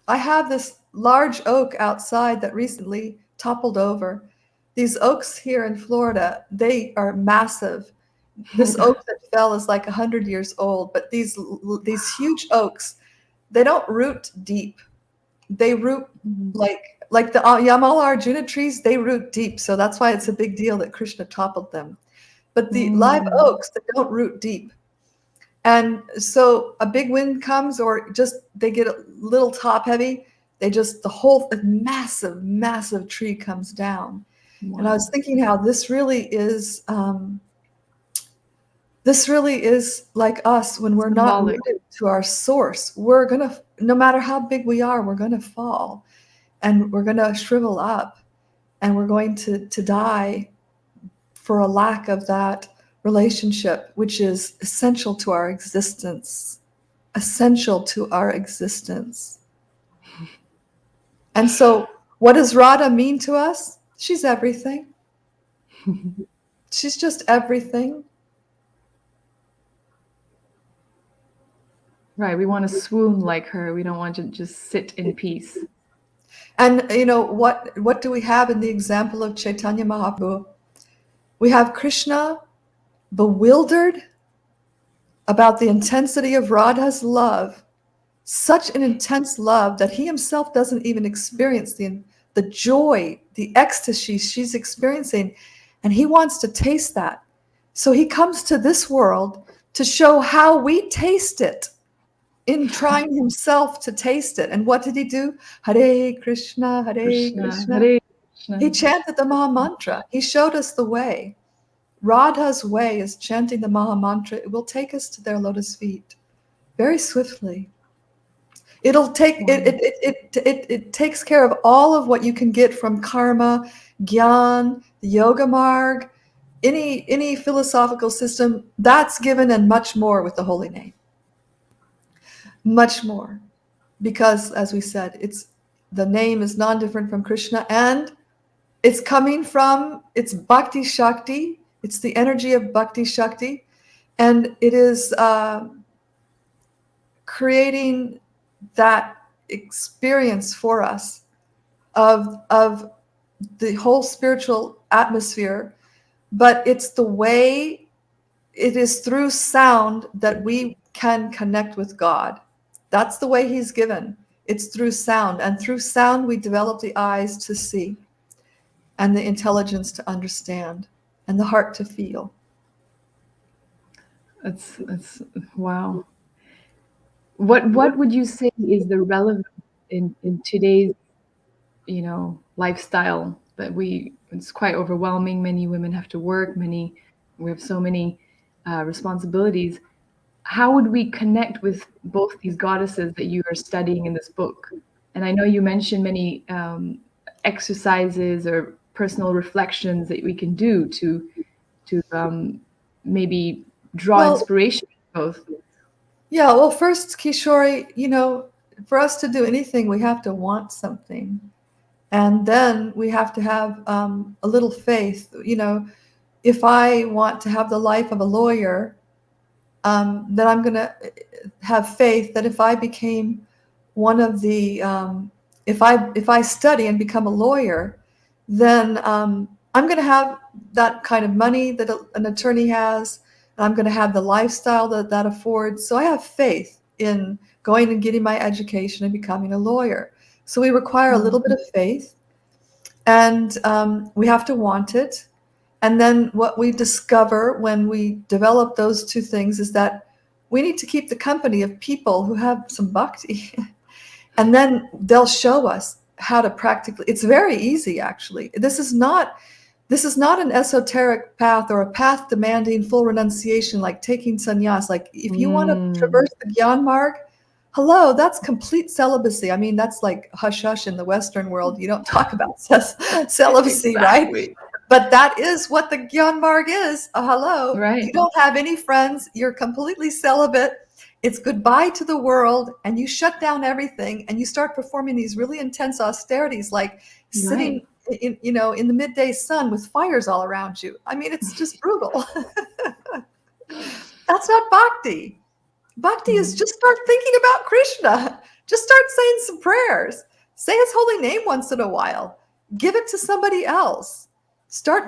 I have this large oak outside that recently toppled over. These oaks here in Florida, they are massive. This oak that fell is like 100 years old, but these huge oaks, they don't root deep. They root like the Yamala Arjuna trees, they root deep. So that's why it's a big deal that Krishna toppled them. But the live oaks, they don't root deep. And so a big wind comes or just they get a little top heavy, the whole massive, massive tree comes down. Wow. And I was thinking how this really is like us when we're not rooted to our source. We're going to, no matter how big we are, we're going to fall and we're going to shrivel up and we're going to die for a lack of that relationship, which is essential to our existence. Essential to our existence. And so, what does Radha mean to us? She's everything. She's just everything. Right. We want to swoon like her. We don't want to just sit in peace. And what do we have in the example of Chaitanya Mahaprabhu? We have Krishna bewildered about the intensity of Radha's love, such an intense love that he himself doesn't even experience the joy, the ecstasy she's experiencing, and he wants to taste that. So he comes to this world to show how we taste it in trying himself to taste it. And what did he do? Hare Krishna, Hare Krishna, Krishna. Hare He Krishna. chanted the Maha Mantra. He showed us the way. Radha's way is chanting the Maha Mantra. It will take us to their lotus feet very swiftly. It'll take it takes care of all of what you can get from karma, gyan, the yoga marg, any philosophical system. That's given and much more with the holy name. Much more. Because as we said, the name is non-different from Krishna, and it's Bhakti Shakti. It's the energy of Bhakti Shakti, and it is creating that experience for us of the whole spiritual atmosphere. But it's the way, it is through sound that we can connect with God. That's the way he's given. It's through sound, and through sound we develop the eyes to see, and the intelligence to understand, and the heart to feel. It's wow. What would you say is the relevance in today's, lifestyle that it's quite overwhelming. Many women have to work, we have so many responsibilities. How would we connect with both these goddesses that you are studying in this book? And I know you mentioned many exercises or personal reflections that we can do to maybe draw Well, inspiration from both. yeah, well, first, Kishori, for us to do anything, we have to want something. And then we have to have a little faith. If I want to have the life of a lawyer, then I'm going to have faith that if I became one of the, if I study and become a lawyer, then I'm going to have that kind of money that an attorney has, and I'm going to have the lifestyle that affords. So I have faith in going and getting my education and becoming a lawyer. So we require a little bit of faith, and we have to want it. And then what we discover when we develop those two things is that we need to keep the company of people who have some bhakti. And then they'll show us how to practically, it's very easy actually. This is not an esoteric path or a path demanding full renunciation like taking sannyas. Like if you want to traverse the Gyan Marg, hello, that's complete celibacy. I mean, that's like hush hush in the Western world. You don't talk about celibacy, right? Exactly. But that is what the Gyan Marg is. Hello, Right. you don't have any friends. You're completely celibate. It's goodbye to the world, and you shut down everything, and you start performing these really intense austerities, like sitting Right. in the midday sun with fires all around you. I mean, it's just brutal. That's not bhakti. Bhakti is just start thinking about Krishna. Just start saying some prayers. Say his holy name once in a while. Give it to somebody else. Start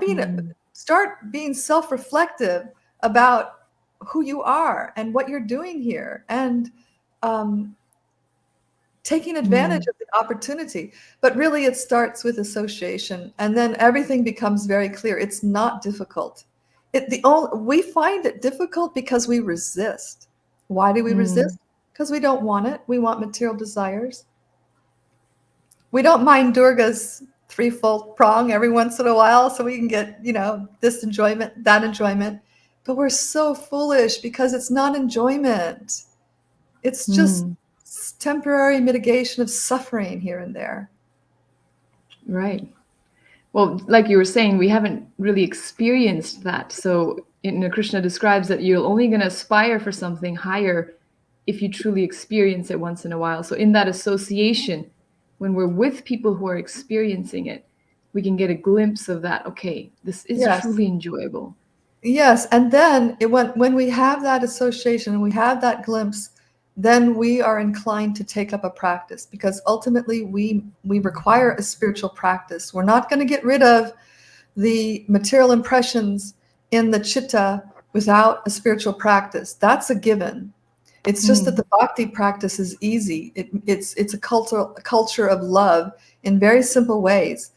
being self-reflective about who you are and what you're doing here, and taking advantage of the opportunity. But really, it starts with association, and then everything becomes very clear. It's not difficult. We find it difficult because we resist. Why do we resist? Because we don't want it. We want material desires. We don't mind Durga's threefold prong every once in a while so we can get, this enjoyment, that enjoyment. But we're so foolish because it's not enjoyment. It's just temporary mitigation of suffering here and there. Right. Well, like you were saying, we haven't really experienced that. So, Krishna describes that you're only going to aspire for something higher if you truly experience it once in a while. So, in that association, when we're with people who are experiencing it, we can get a glimpse of that. Okay, this is Yes. truly enjoyable. Yes. And then when we have that association and we have that glimpse, then we are inclined to take up a practice, because ultimately we require a spiritual practice. We're not going to get rid of the material impressions in the chitta without a spiritual practice. That's a given. It's just that the bhakti practice is easy. It's a culture of love in very simple ways.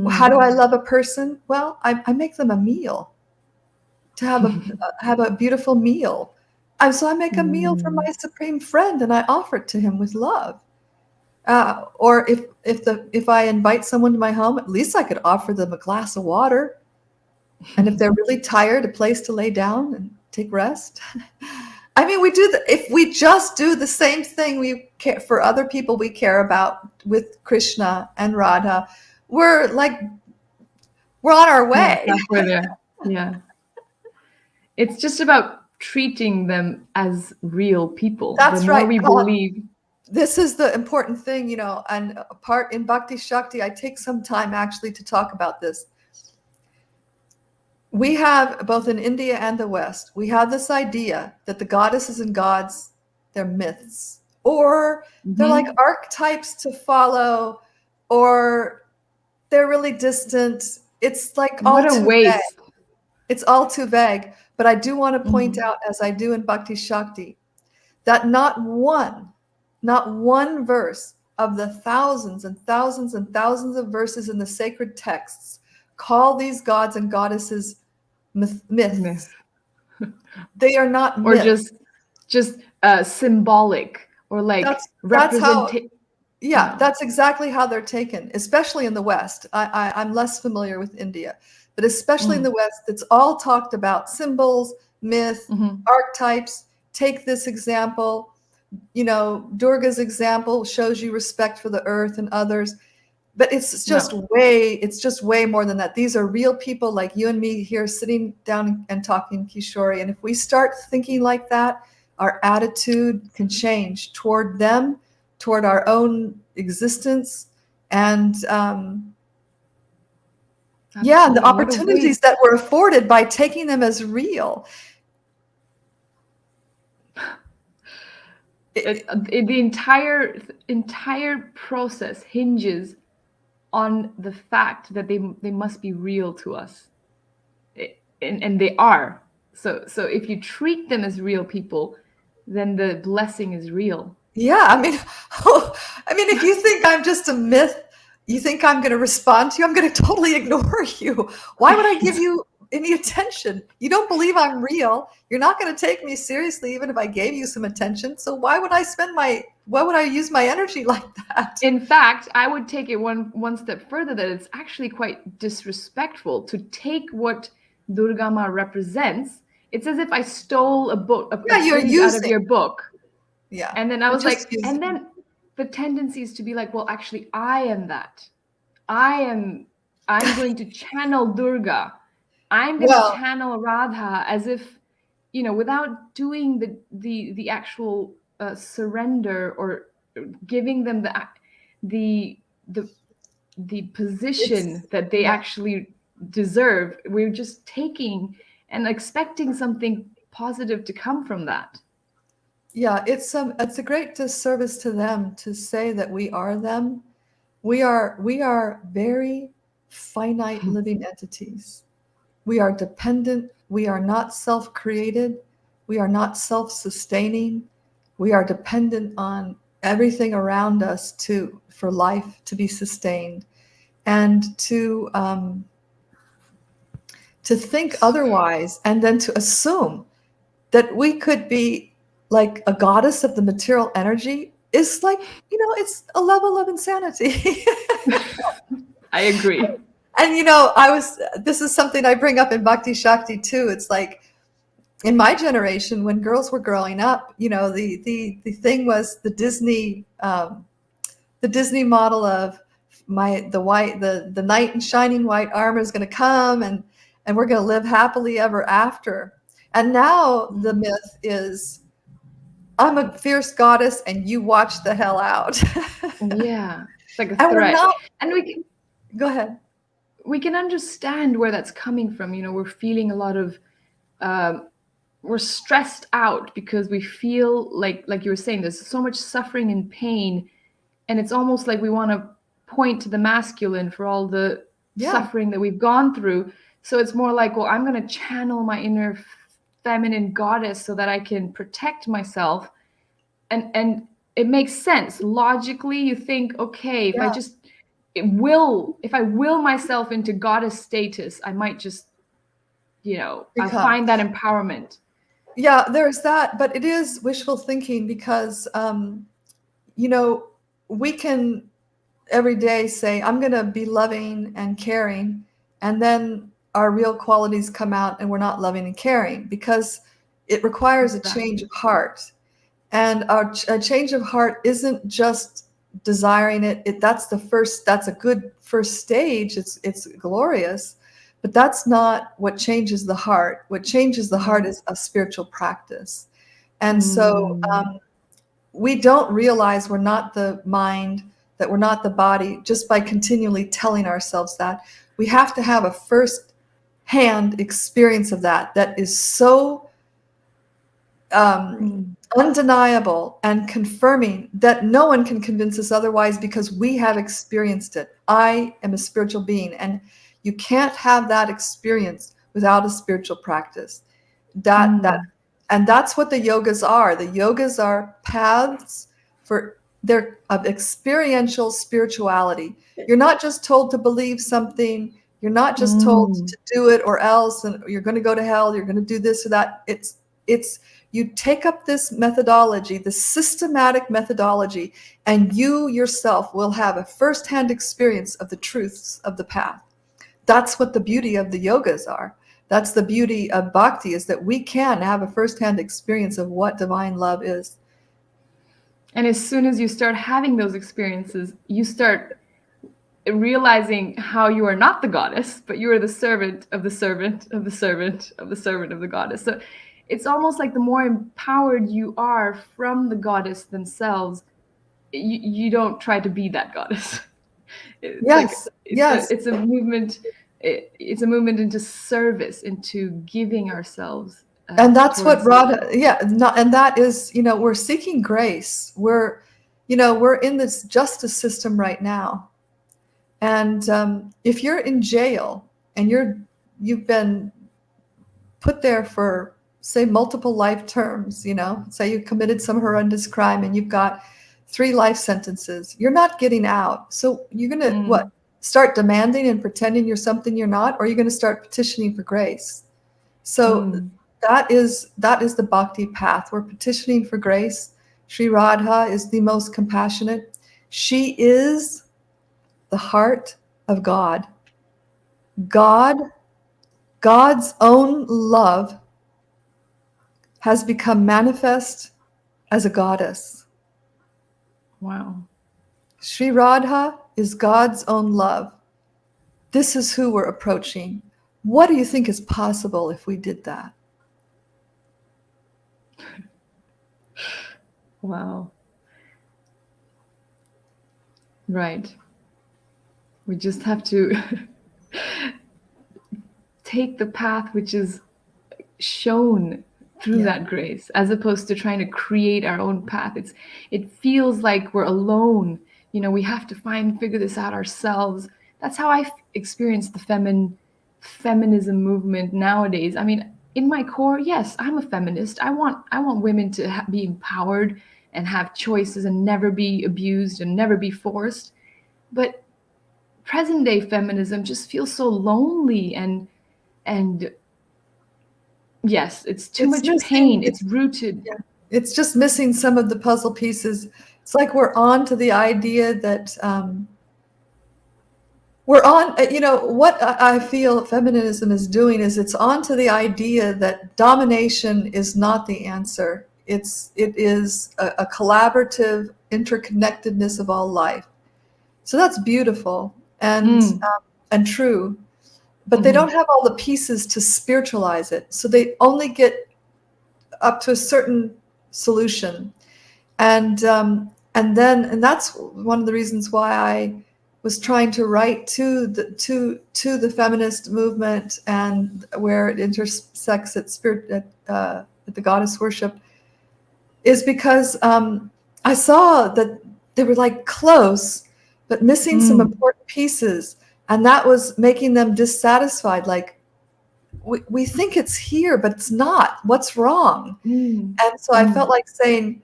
How do I love a person? Well, I make them a meal, to have a beautiful meal. So I make a meal for my supreme friend, and I offer it to him with love. Or if I invite someone to my home, at least I could offer them a glass of water. And if they're really tired, a place to lay down and take rest. I mean, if we just do the same thing we care for other people we care about with Krishna and Radha, we're on our way. Yeah, halfway there. Yeah. It's just about treating them as real people. That's the more right. we believe. This is the important thing, and a part in Bhakti Shakti, I take some time actually to talk about this. We have, both in India and the West, we have this idea that the goddesses and gods, they're myths, or they're like archetypes to follow, or they're really distant. It's like all too vague. It's all too vague. But I do want to point out, as I do in Bhakti Shakti, that not one verse of the thousands and thousands and thousands of verses in the sacred texts call these gods and goddesses myths. They are not myths. Or just symbolic, or like representation. That's exactly how they're taken, especially in the West. I'm less familiar with India, but especially in the West, it's all talked about symbols, myth, archetypes. Take this example, Durga's example shows you respect for the earth and others, but it's just way more than that. These are real people like you and me here sitting down and talking, Kishori. And if we start thinking like that, our attitude can change toward them, toward our own existence, and the opportunities that we're afforded by taking them as real. The entire process hinges on the fact that they must be real to us, and they are. So if you treat them as real people, then the blessing is real. Yeah, I mean, if you think I'm just a myth, you think I'm going to respond to you, I'm going to totally ignore you. Why would I give you any attention? You don't believe I'm real. You're not going to take me seriously, even if I gave you some attention. So why would I use my energy like that? In fact, I would take it one step further, that it's actually quite disrespectful to take what Durga Ma represents. It's as if I stole a book, a phrase out of your book. Yeah. And then I was like, and then the tendency is to be like, well, actually, I am that. I'm going to channel Durga. I'm going to channel Radha, as if, without doing the actual surrender, or giving them the position that they actually deserve. We're just taking and expecting something positive to come from that. Yeah, it's a great disservice to them to say that we are them. We are very finite living entities. We are dependent. We are not self-created. We are not self-sustaining. We are dependent on everything around us for life to be sustained, and to think otherwise, and then to assume that we could be like a goddess of the material energy is like, it's a level of insanity. I agree. And this is something I bring up in Bhakti Shakti too. It's like, in my generation, when girls were growing up, the thing was the Disney model of the knight in shining white armor is going to come, and we're going to live happily ever after. And now the myth is, I'm a fierce goddess and you watch the hell out. Yeah, it's like a threat. Go ahead. We can understand where that's coming from. We're feeling a lot of we're stressed out because we feel like you were saying, there's so much suffering and pain, and it's almost like we want to point to the masculine for all the suffering that we've gone through. So it's more like, well, I'm going to channel my inner feminine goddess so that I can protect myself. And it makes sense logically. You think, okay, if I will myself into goddess status, I might just, I'll find that empowerment. Yeah, there's that, but it is wishful thinking because, we can every day say, I'm going to be loving and caring, and then our real qualities come out and we're not loving and caring because it requires a change of heart. And a change of heart isn't just desiring it. That's a good first stage. It's glorious, but that's not what changes the heart. What changes the heart is a spiritual practice. And so we don't realize we're not the mind, that we're not the body, just by continually telling ourselves that. We have to have a first-hand experience of that is so undeniable and confirming that no one can convince us otherwise because we have experienced it. I am a spiritual being, and you can't have that experience without a spiritual practice. And that's what the yogas are. The yogas are paths they're of experiential spirituality. You're not just told to believe something. You're not just told to do it or else, and you're going to go to hell. You're going to do this or that. It's you take up this methodology, this systematic methodology, and you yourself will have a first-hand experience of the truths of the path. That's what the beauty of the yogas are. That's the beauty of bhakti, is that we can have a first-hand experience of what divine love is. And as soon as you start having those experiences, you start realizing how you are not the goddess, but you are the servant of the servant of the servant of the servant of the goddess. So it's almost like the more empowered you are from the goddess themselves, you don't try to be that goddess. It's a movement. It's a movement into service, into giving ourselves. And that's what Radha, and that is, we're seeking grace. We're in this justice system right now. And if you're in jail and you've been put there for, say, multiple life terms, say you committed some horrendous crime and you've got 3 life sentences, you're not getting out. So you're going to, start demanding and pretending you're something you're not, or you're going to start petitioning for grace. So that is the bhakti path. We're petitioning for grace. Sri Radha is the most compassionate. She is the heart of God. God's own love has become manifest as a goddess. Wow. Sri Radha is God's own love. This is who we're approaching. What do you think is possible if we did that? Wow. Right. We just have to take the path which is shown through that grace, as opposed to trying to create our own path. It feels like we're alone. We have to figure this out ourselves. That's how I experience the feminism movement nowadays. I mean, in my core, yes, I'm a feminist. I want women to be empowered and have choices and never be abused and never be forced. But present day feminism just feels so lonely and yes, it's too much pain. It's rooted. Yeah. It's just missing some of the puzzle pieces. It's like we're on to the idea that what I feel feminism is doing is it's on to the idea that domination is not the answer. It is a collaborative interconnectedness of all life. So that's beautiful and true. But they don't have all the pieces to spiritualize it. So they only get up to a certain solution. And that's one of the reasons why I was trying to write to the feminist movement, and where it intersects at at the goddess worship, is because I saw that they were like close, but missing some important pieces. And that was making them dissatisfied. Like, we think it's here, but it's not. What's wrong? And so I felt like saying,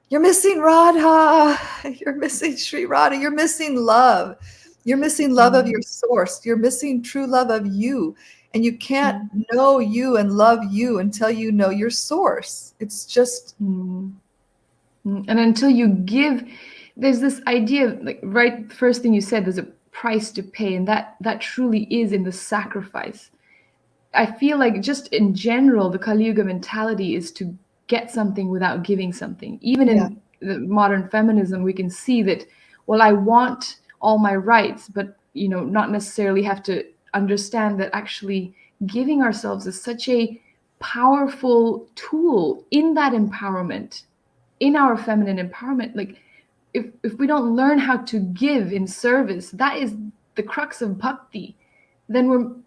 you're missing Radha. You're missing Sri Radha. You're missing love. You're missing love of your source. You're missing true love of you. And you can't know you and love you until you know your source. It's just... And until you give, there's this idea, like right, first thing you said, there's a price to pay, and that truly is in the sacrifice. I feel like just in general, the Kali Yuga mentality is to get something without giving something. Even in the modern feminism, we can see that, well, I want all my rights, but, you know, not necessarily have to understand that actually giving ourselves is such a powerful tool in that empowerment, in our feminine empowerment. Like, if we don't learn how to give in service, that is the crux of bhakti, then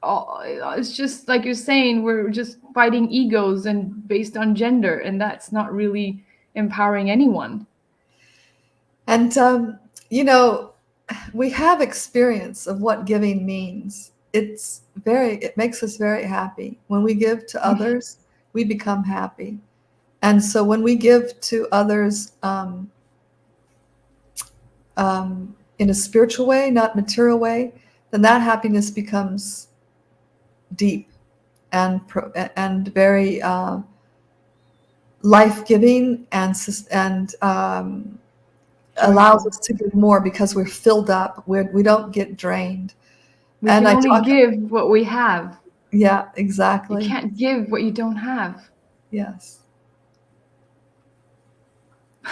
it's just like you're saying, we're just fighting egos and based on gender, and that's not really empowering anyone. And, you know, we have experience of what giving means. It makes us very happy. When we give to others, we become happy. And so when we give to others in a spiritual way, not material way, then that happiness becomes deep and very life-giving, and allows us to give more because we're filled up. We don't get drained. We can only give what we have. Yeah, exactly. You can't give what you don't have. Yes.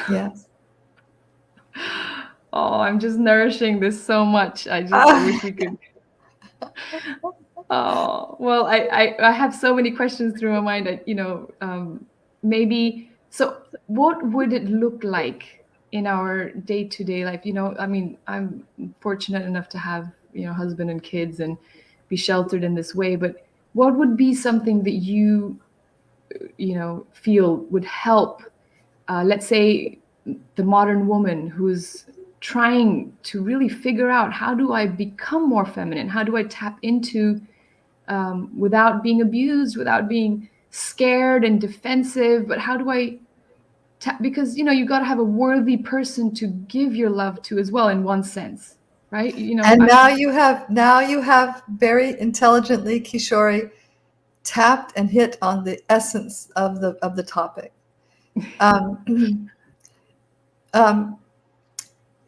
Yes. Oh, I'm just nourishing this so much. I wish we could. Oh, well, I have so many questions through my mind that, you know, maybe, so what would it look like in our day-to-day life? You know, I mean, I'm fortunate enough to have, you know, husband and kids and be sheltered in this way, but what would be something that you know, feel would help, let's say, the modern woman who's trying to really figure out, how do I become more feminine? How do I tap into, without being abused, without being scared and defensive, but how do I because, you know, you got to have a worthy person to give your love to as well, in one sense, right? You know, and now you have very intelligently, Kishori, tapped and hit on the essence of the topic.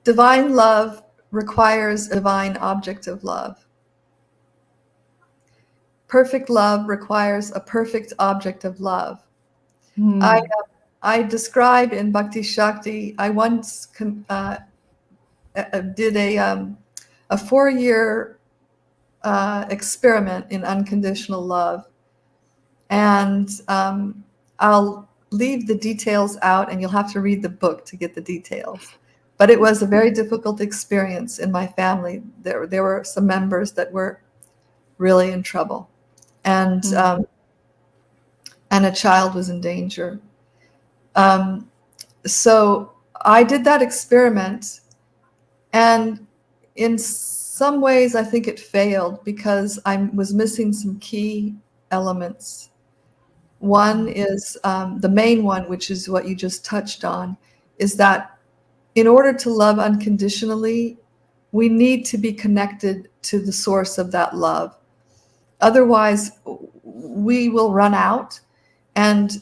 Divine love requires a divine object of love. Perfect love requires a perfect object of love. I describe in Bhakti Shakti, I once did a 4-year experiment in unconditional love. And I'll leave the details out, and you'll have to read the book to get the details. But it was a very difficult experience in my family. There were some members that were really in trouble, and a child was in danger. So I did that experiment, and in some ways I think it failed because I was missing some key elements. One is the main one, which is what you just touched on, is that in order to love unconditionally, we need to be connected to the source of that love. Otherwise, we will run out, and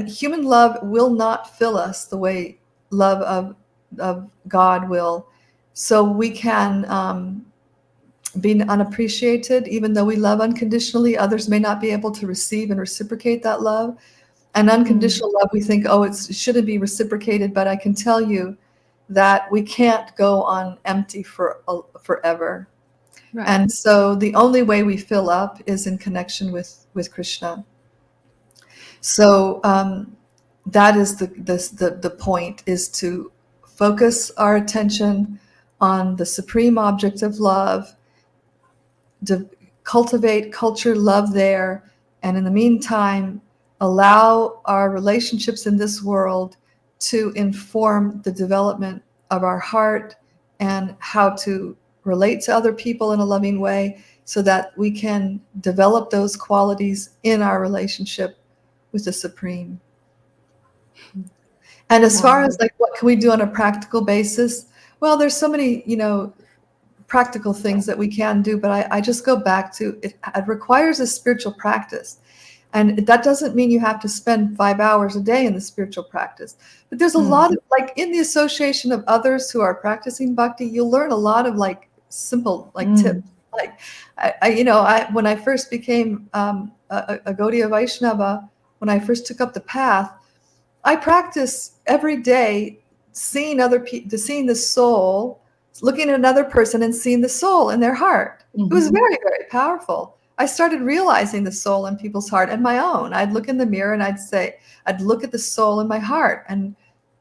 human love will not fill us the way love of God will. So we can be unappreciated, even though we love unconditionally. Others may not be able to receive and reciprocate that love. And unconditional love, we think, oh, it shouldn't be reciprocated. But I can tell you that we can't go on empty forever. Right. And so the only way we fill up is in connection with Krishna. So that is the point, is to focus our attention on the supreme object of love, to cultivate culture love there, and in the meantime, allow our relationships in this world to inform the development of our heart and how to relate to other people in a loving way, so that we can develop those qualities in our relationship with the Supreme. And as far as like what can we do on a practical basis, well, there's so many, practical things that we can do, but I just go back to it. It requires a spiritual practice. And that doesn't mean you have to spend 5 hours a day in the spiritual practice. But there's a lot of, like, in the association of others who are practicing bhakti, you'll learn a lot of like simple tips. Like, when I first became a Gaudiya Vaishnava, when I first took up the path, I practice every day seeing other people, seeing the soul, looking at another person and seeing the soul in their heart. It was very, very powerful. I started realizing the soul in people's heart and my own. I'd look in the mirror and I'd look at the soul in my heart and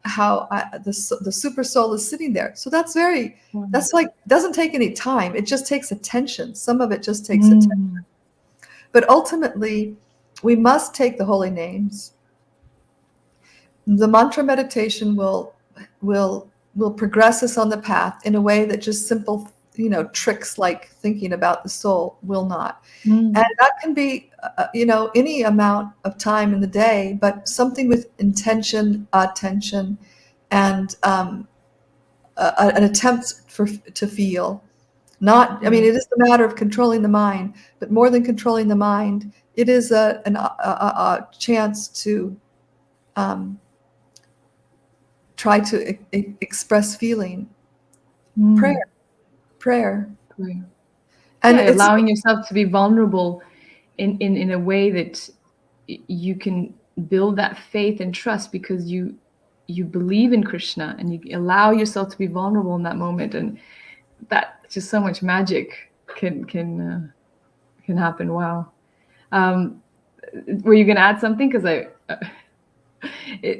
how the super soul is sitting there. So that's like, doesn't take any time. It just takes attention. Some of it just takes attention. But ultimately, we must take the holy names. The mantra meditation will progress us on the path in a way that just simple, tricks like thinking about the soul will not. And that can be, any amount of time in the day, but something with intention, attention, and an attempt to feel. Not, it is the matter of controlling the mind, but more than controlling the mind, it is a chance to try to express feeling. Prayer. And allowing yourself to be vulnerable in a way that you can build that faith and trust, because you believe in Krishna and you allow yourself to be vulnerable in that moment, and that just so much magic can happen. Wow. Were you going to add something? Because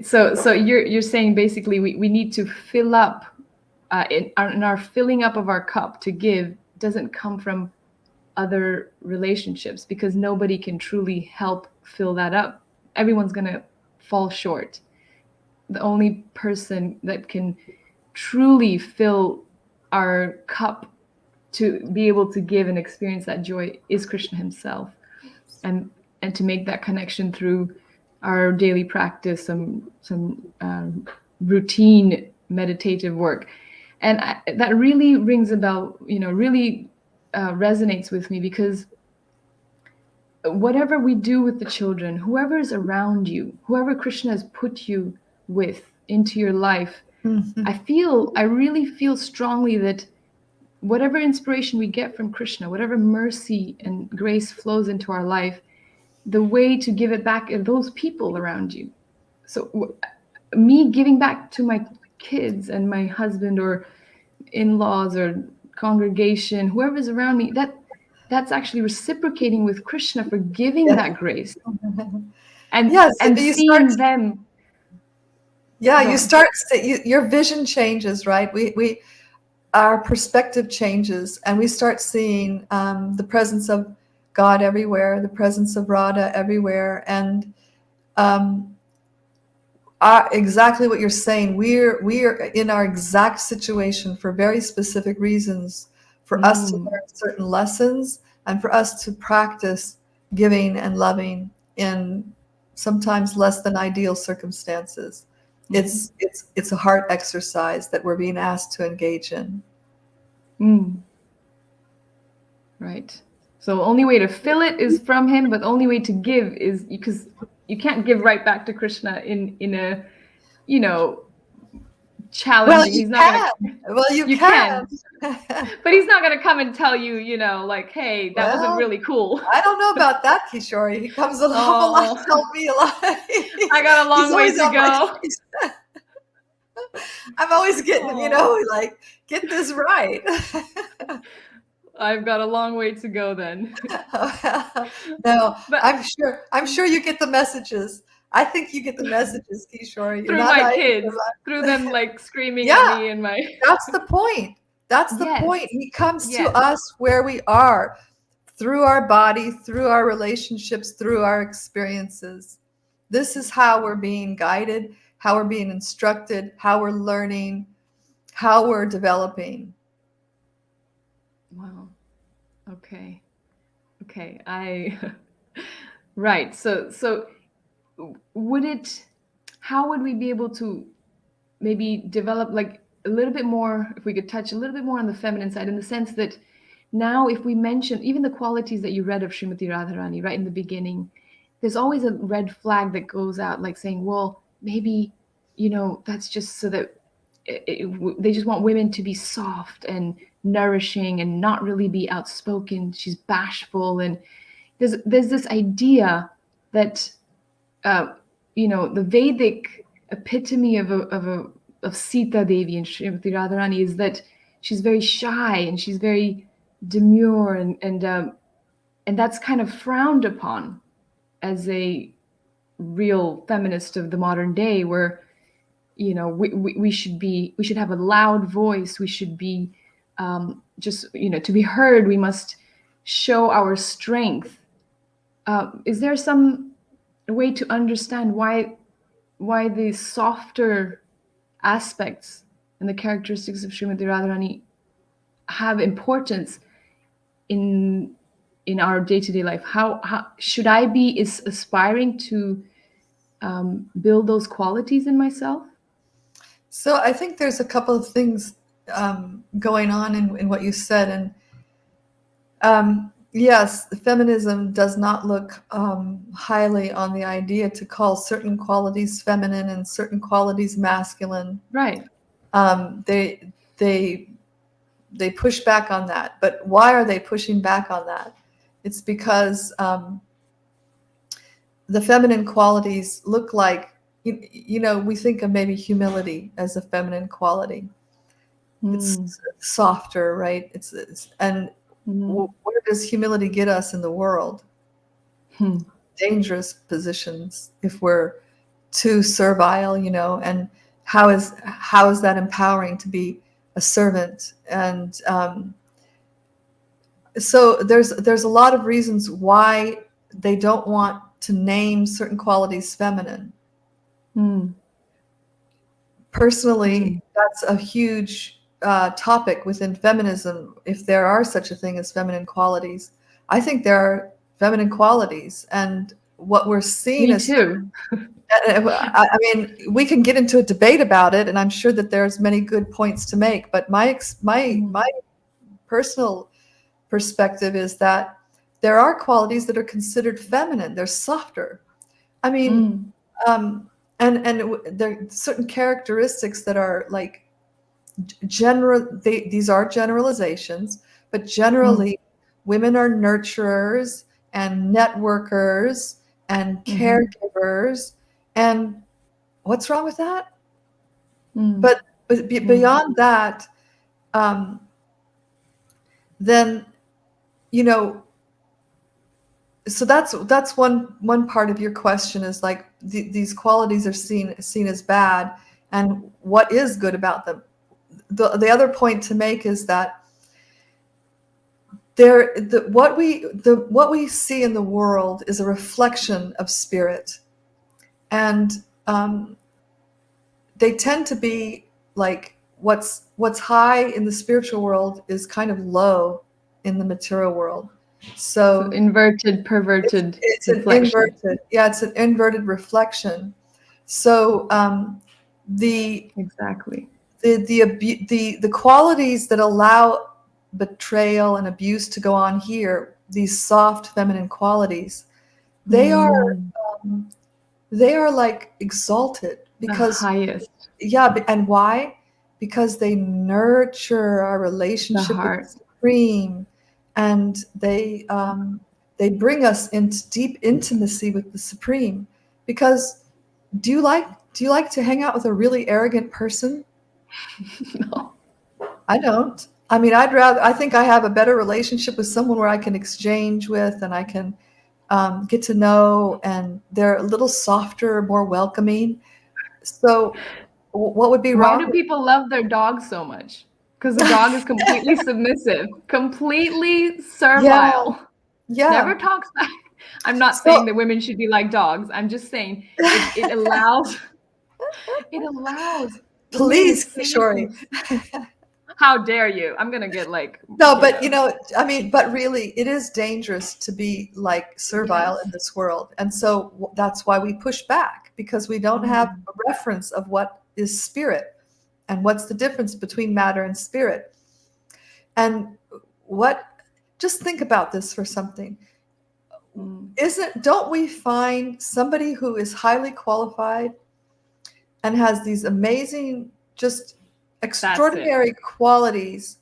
so you're saying basically we need to fill up in our filling up of our cup to give doesn't come from other relationships, because nobody can truly help fill that up. Everyone's going to fall short. The only person that can truly fill our cup to be able to give and experience that joy is Krishna himself. And to make that connection through our daily practice, some routine meditative work. And that really rings a bell, really resonates with me, because whatever we do with the children, whoever is around you, whoever Krishna has put you with into your life, I really feel strongly that whatever inspiration we get from Krishna, whatever mercy and grace flows into our life, the way to give it back are those people around you. So me giving back to my kids and my husband or in-laws or congregation, whoever's around me, that's actually reciprocating with Krishna for giving that grace. And seeing them. Yeah, your vision changes, right? Our perspective changes, and we start seeing the presence of God everywhere, the presence of Radha everywhere, and exactly what you're saying. We're in our exact situation for very specific reasons, for us to learn certain lessons and for us to practice giving and loving in sometimes less than ideal circumstances. It's a heart exercise that we're being asked to engage in. Right. So the only way to fill it is from him, but the only way to give is because you can't give right back to Krishna in a, challenging. You can. But he's not going to come and tell you, like, hey, that wasn't really cool. I don't know about that, Kishori. He comes a lot, tell me a lot. I got a long way to go. I'm always getting, like, get this right. I've got a long way to go then. No, but I'm sure you get the messages. I think you get the messages, Kishori. Through my kids, through them like screaming at me and my. That's the point. That's the point. He comes to us where we are, through our body, through our relationships, through our experiences. This is how we're being guided, how we're being instructed, how we're learning, how we're developing. Wow. Okay. Okay. Right. So would it, how would we be able to maybe develop like a little bit more, if we could touch a little bit more on the feminine side, in the sense that now if we mention even the qualities that you read of Srimati Radharani right in the beginning, there's always a red flag that goes out, like saying, well, maybe, that's just so that they just want women to be soft and nourishing and not really be outspoken. She's bashful. And there's this idea that the Vedic epitome of Sita Devi and Srimati Radharani is that she's very shy and she's very demure, and that's kind of frowned upon as a real feminist of the modern day, where we should have a loud voice, we should be just to be heard, we must show our strength. Is there some way to understand why the softer aspects and the characteristics of Srimati Radharani have importance in our day-to-day life? How should I be aspiring to build those qualities in myself? So I think there's a couple of things going on in what you said. And yes, feminism does not look highly on the idea to call certain qualities feminine and certain qualities masculine. Right. They push back on that. But why are they pushing back on that? It's because the feminine qualities look like, we think of maybe humility as a feminine quality. It's softer, right? And where does humility get us in the world? Dangerous positions if we're too servile, and how is that empowering to be a servant? And so there's a lot of reasons why they don't want to name certain qualities feminine. Personally, that's a huge topic within feminism, if there are such a thing as feminine qualities. I think there are feminine qualities, and what we're seeing Me too. I mean, we can get into a debate about it, and I'm sure that there's many good points to make, but my personal perspective is that there are qualities that are considered feminine. They're softer. I mean, and there are certain characteristics that are like these are generalizations, but generally women are nurturers and networkers and caregivers. And what's wrong with that? But beyond that, then, so that's one part of your question, is like these qualities are seen as bad, and what is good about them? The other point to make is that what we see in the world is a reflection of spirit, and they tend to be like what's high in the spiritual world is kind of low in the material world. So inverted, perverted. It's an inverted, it's an inverted reflection. So exactly the qualities that allow betrayal and abuse to go on here, these soft feminine qualities, they are like exalted because the highest. And why? Because they nurture our relationship with the Supreme, and they bring us into deep intimacy with the Supreme. Because do you like to hang out with a really arrogant person? No, I don't. I mean, I think I have a better relationship with someone where I can exchange with, and I can get to know, and they're a little softer, more welcoming. So what would be wrong? Why do people love their dog so much? Because the dog is completely submissive, completely servile. Yeah. Never talks back. I'm not saying So that women should be like dogs. I'm just saying it allows it allows women a please, safe Kishori. and how dare you? I'm gonna get like, No, you but know, I mean, but really, it is dangerous to be like servile yes. in this world. And so that's why we push back, because we don't have Mm, a reference of what is spirit and what's the difference between matter and spirit. And what, just think about this for something. mm. Don't we find somebody who is highly qualified and has these amazing, just That's it. extraordinary qualities,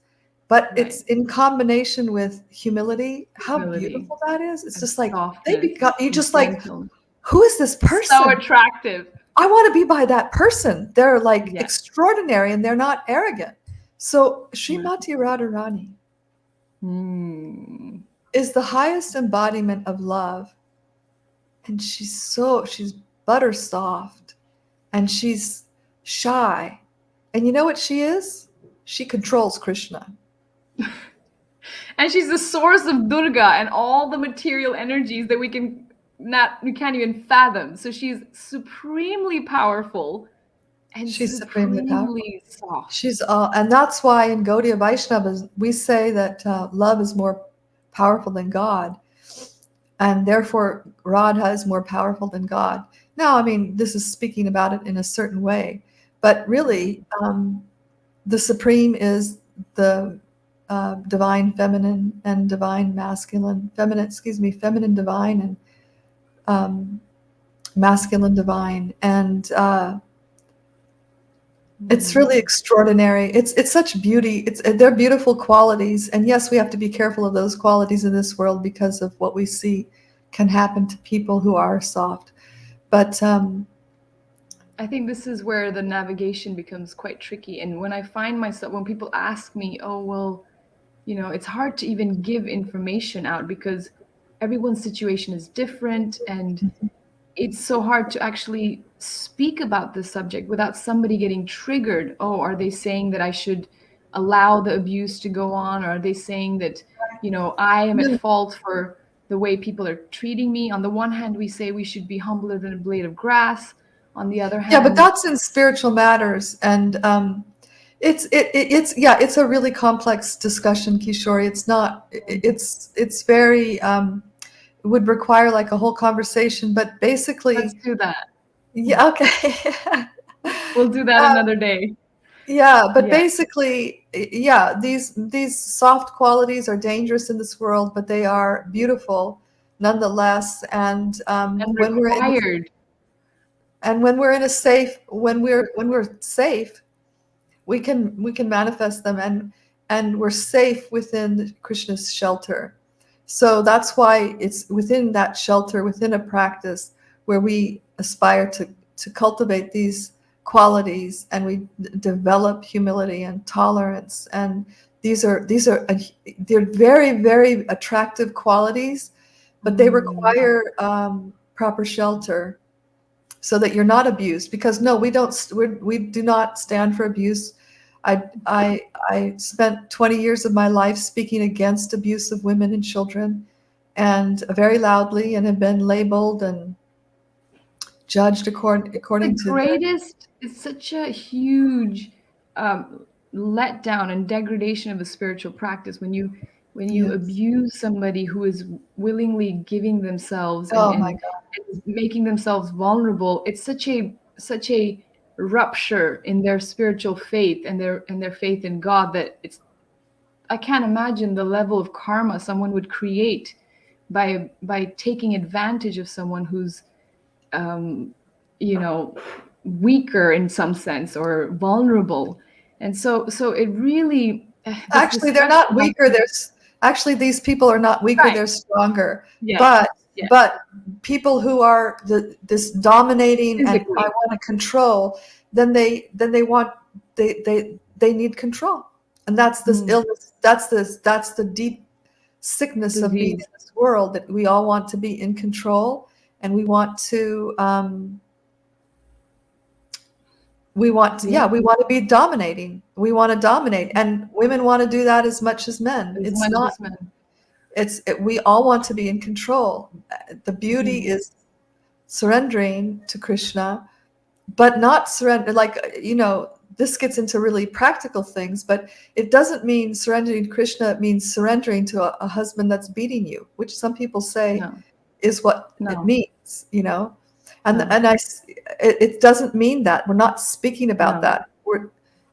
but it's Right. in combination with humility? How Humility beautiful that is. It's and just like softness you and just like, gentle. who is this So person? attractive. I want to be by that person. They're like Yes. extraordinary and they're not arrogant. So Right. Srimati Radharani Mm. is the highest embodiment of love. And she's butter soft and she's shy. And you know what she is? She controls Krishna. And she's the source of Durga and all the material energies that we can't even fathom. So she's supremely powerful and She's supremely powerful. supremely soft. She's all, and that's why in Gaudiya Vaishnavas we say that love is more powerful than God, and therefore Radha is more powerful than God. Now, I mean, this is speaking about it in a certain way, but really, the supreme is the divine feminine and divine masculine, feminine divine and masculine divine, and it's really extraordinary. It's such beauty. They're beautiful qualities, and yes, we have to be careful of those qualities in this world because of what we see can happen to people who are soft. But I think this is where the navigation becomes quite tricky. And when I find myself, when people ask me, oh, well, it's hard to even give information out because everyone's situation is different. And it's so hard to actually speak about this subject without somebody getting triggered. Oh, are they saying that I should allow the abuse to go on? Or are they saying that, I am at fault for the way people are treating me? On the one hand, we say we should be humbler than a blade of grass. On the other yeah, but hand, that's in spiritual matters, and it's a really complex discussion, Kishori. It's not. It's very. It would require like a whole conversation, but let's basically, do that. yeah, okay. We'll do that another day. Yeah, but Yeah. basically, yeah, these soft qualities are dangerous in this world, but they are beautiful nonetheless. And And required. when we're safe, we can manifest them, and we're safe within Krishna's shelter. So that's why it's within that shelter, within a practice where we aspire to cultivate these qualities, and we develop humility and tolerance. And they're very, very attractive qualities, but they Mm. require proper shelter so that you're not abused. Because no, we do not stand for abuse. I spent 20 years of my life speaking against abuse of women and children, and very loudly, and have been labeled and judged The according to the. greatest is such a huge letdown and degradation of a spiritual practice when you Yes. abuse somebody who is willingly giving themselves and, Oh my and, and making themselves vulnerable. It's such a rupture in their spiritual faith and their faith in God that I can't imagine the level of karma someone would create by taking advantage of someone who's um, weaker in some sense or vulnerable. And so it really this Actually, they're discussion not about weaker. Actually, these people are not weaker. right. They're stronger. Yes. But Yes. people who are this dominating and I Physically want to control, then they want they need control, and that's this mm, illness. That's the deep sickness of being disease. in this world, that we all want to be in control, and Yeah. we want to be dominating. We want to dominate, and women want to do that as much as men. As It's much not as men. We all want to be in control. The beauty is surrendering to Krishna, but not surrender. Like, this gets into really practical things, but it doesn't mean surrendering to Krishna. It means surrendering to a husband that's beating you, which some people say is what it means, and it doesn't mean that. We're not speaking about that.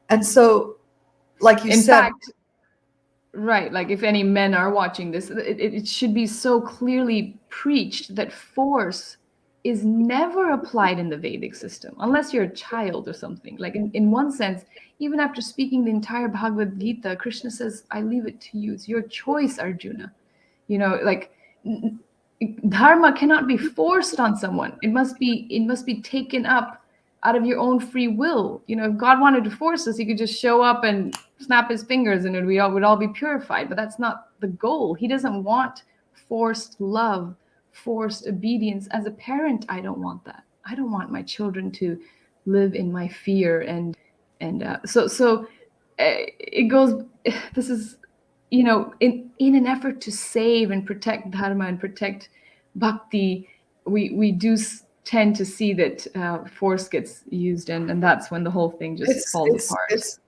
And so, like you said, in fact, right, like if any men are watching this, it should be so clearly preached that force is never applied in the Vedic system, unless you're a child or something. Like in one sense, even after speaking the entire Bhagavad Gita, Krishna says, I leave it to you. It's your choice, Arjuna. Like dharma cannot be forced on someone. It must be taken up out of your own free will. If God wanted to force us, he could just show up and snap his fingers and we would all be purified. But that's not the goal. He doesn't want forced love, forced obedience. As a parent, I don't want that. I don't want my children to live in my fear. So it goes, this is, in an effort to save and protect dharma and protect bhakti, we do tend to see that force gets used, and that's when the whole thing just falls apart. It's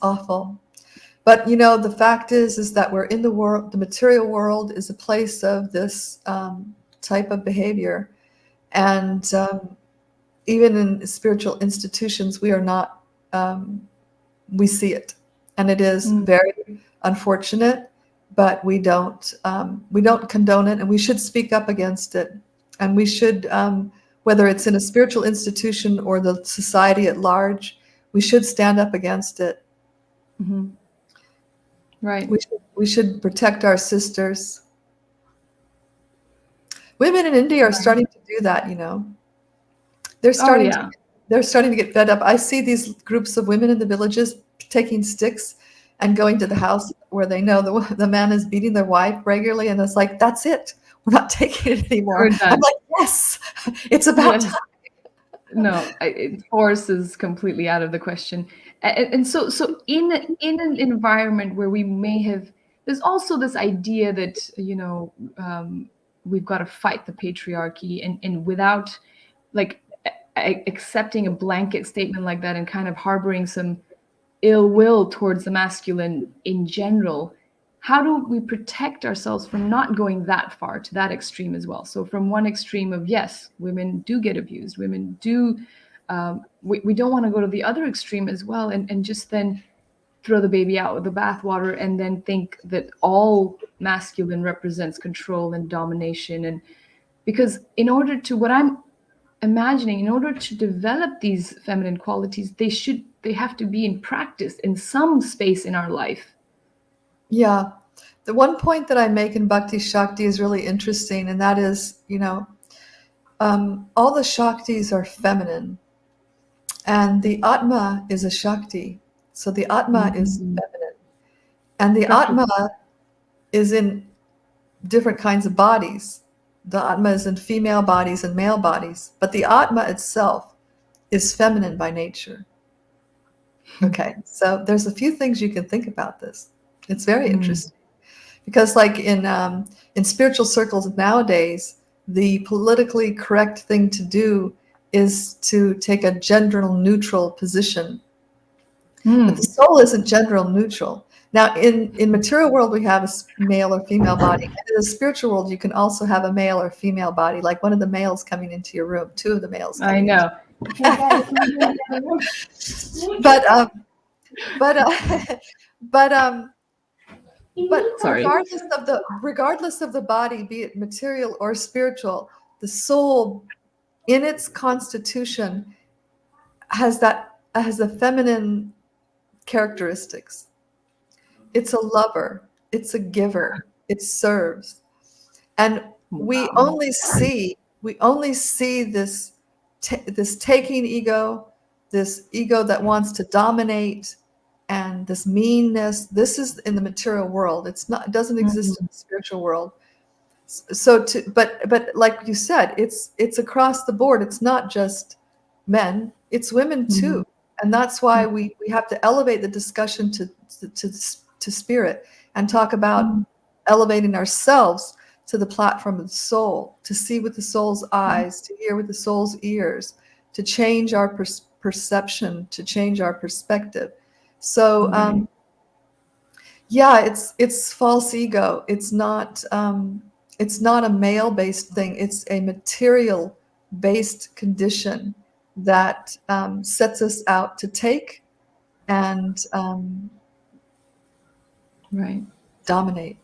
awful. But the fact is that we're in the world. The material world is a place of this type of behavior, and even in spiritual institutions, we are not. We see it, and it is very unfortunate. But we don't condone it, and we should speak up against it. And we should, whether it's in a spiritual institution or the society at large, we should stand up against it. Mm-hmm. Right. We should protect our sisters. Women in India are starting to do that. They're starting to get fed up. I see these groups of women in the villages taking sticks and going to the house where they know the man is beating their wife regularly, and it's like, that's it. We're not taking it anymore. I'm like, yes, it's about time. No, force is completely out of the question. And so in an environment where we may have, there's also this idea that we've got to fight the patriarchy, and without like accepting a blanket statement like that and kind of harboring some ill will towards the masculine in general, how do we protect ourselves from not going that far, to that extreme as well? So from one extreme of, yes, women do get abused, women do, we don't want to go to the other extreme as well, and just then throw the baby out with the bathwater and then think that all masculine represents control and domination. And because what I'm imagining, in order to develop these feminine qualities, they have to be in practice in some space in our life. Yeah. The one point that I make in Bhakti Shakti is really interesting, and that is, all the Shaktis are feminine, and the Atma is a Shakti. So the Atma is feminine, and the Atma is in different kinds of bodies. The Atma is in female bodies and male bodies, but the Atma itself is feminine by nature. Okay, so there's a few things you can think about this. It's very interesting, because like in spiritual circles nowadays, the politically correct thing to do is to take a gender neutral position. But the soul isn't gender neutral. Now, in material world, we have a male or female body. And in the spiritual world, you can also have a male or female body, like one of the males coming into your room, two of the males coming. I know. But regardless of the body, be it material or spiritual, the soul in its constitution has the feminine characteristics. It's a lover, it's a giver, it serves. And we only see this taking ego, this ego that wants to dominate, and this meanness. This is in the material world. It doesn't exist in the spiritual world. So but like you said, it's across the board. It's not just men, it's women too. And that's why we have to elevate the discussion to spirit. and talk about elevating ourselves to the platform of the soul, to see with the soul's eyes, to hear with the soul's ears, to change our perception, to change our perspective. So yeah, it's false ego. It's not a male-based thing. It's a material-based condition that sets us out to take and Right. dominate.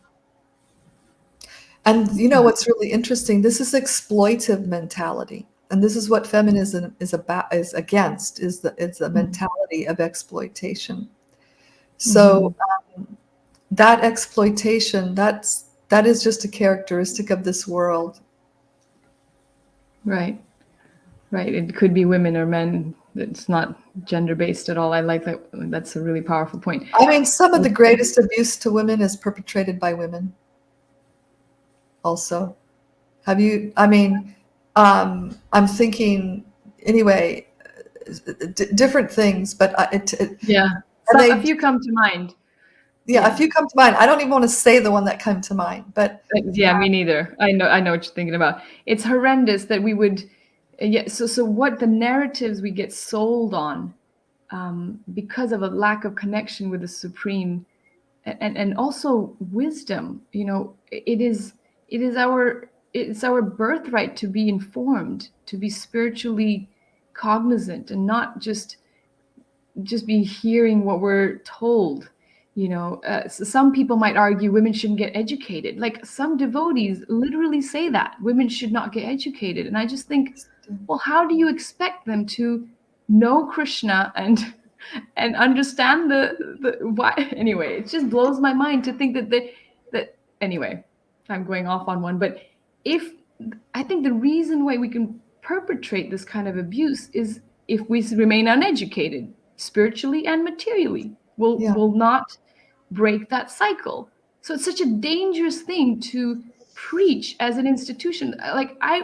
And you know what's really interesting? This is exploitive mentality, and this is what feminism is about. Is against is the mentality of exploitation. So that exploitation, that is just a characteristic of this world. Right. Right. It could be women or men. It's not gender-based at all. I like that. That's a really powerful point. I mean, some of the greatest abuse to women is perpetrated by women. Also, have you? I mean, I'm thinking anyway, different things, but yeah, a few come to mind. Yeah, a few come to mind. I don't even want to say the one that came to mind, but yeah, me neither. I know what you're thinking about. It's horrendous that we would. Yeah. So what the narratives we get sold on, because of a lack of connection with the Supreme, and also wisdom. You know, it's our birthright to be informed, to be spiritually cognizant, and not just be hearing what we're told. You know, so some people might argue women shouldn't get educated. Like some devotees literally say that women should not get educated, and I just think, well, how do you expect them to know Krishna and understand the why? Anyway, it just blows my mind to think that anyway, I'm going off on one, but I think the reason why we can perpetrate this kind of abuse is if we remain uneducated spiritually and materially. Will not break that cycle. So it's such a dangerous thing to preach as an institution. Like I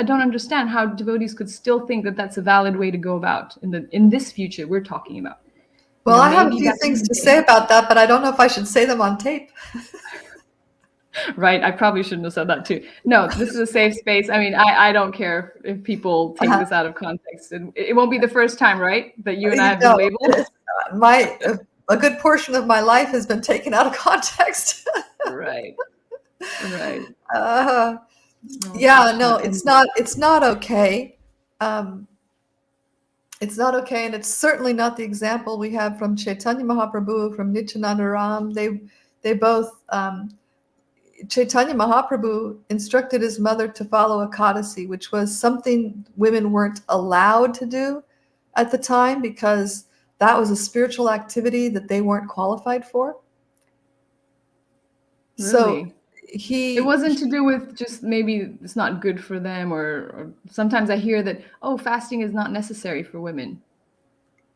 don't understand how devotees could still think that that's a valid way to go about in this future we're talking about. Well, I have a few things to say about that, but I don't know if I should say them on tape. Right, I probably shouldn't have said that too. No, this is a safe space. I mean, I don't care if people take this out of context. And it won't be the first time, right, that you and I have been labeled. A good portion of my life has been taken out of context. Right. Yeah, no, it's not okay. It's not okay, and it's certainly not the example we have from Chaitanya Mahaprabhu, from Nityananda Ram. They both, Chaitanya Mahaprabhu instructed his mother to follow Ekadasi, which was something women weren't allowed to do at the time because that was a spiritual activity that they weren't qualified for. Really? So it wasn't to do with just maybe it's not good for them, or sometimes I hear that, oh, fasting is not necessary for women.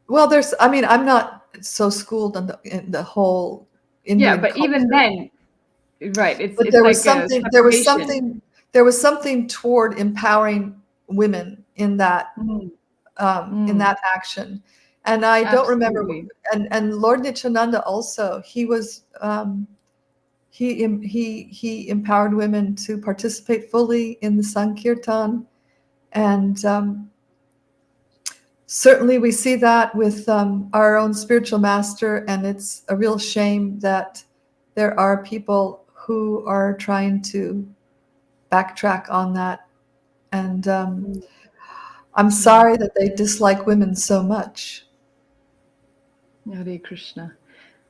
Well, I'm not so schooled in the whole Indian but culture. Even then, right? It's there was something toward empowering women in that in that action, and I don't remember. And Lord Nityananda also, he was he empowered women to participate fully in the Sankirtan, and certainly we see that with our own spiritual master, and it's a real shame that there are people who are trying to backtrack on that, and I'm sorry that they dislike women so much. Hare Krishna.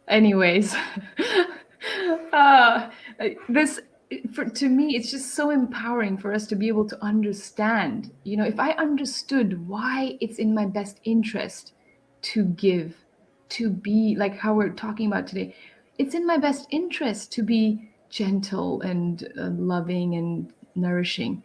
Anyways, to me, it's just so empowering for us to be able to understand. You know, if I understood why it's in my best interest to give, to be like how we're talking about today, it's in my best interest to be gentle and loving and nourishing,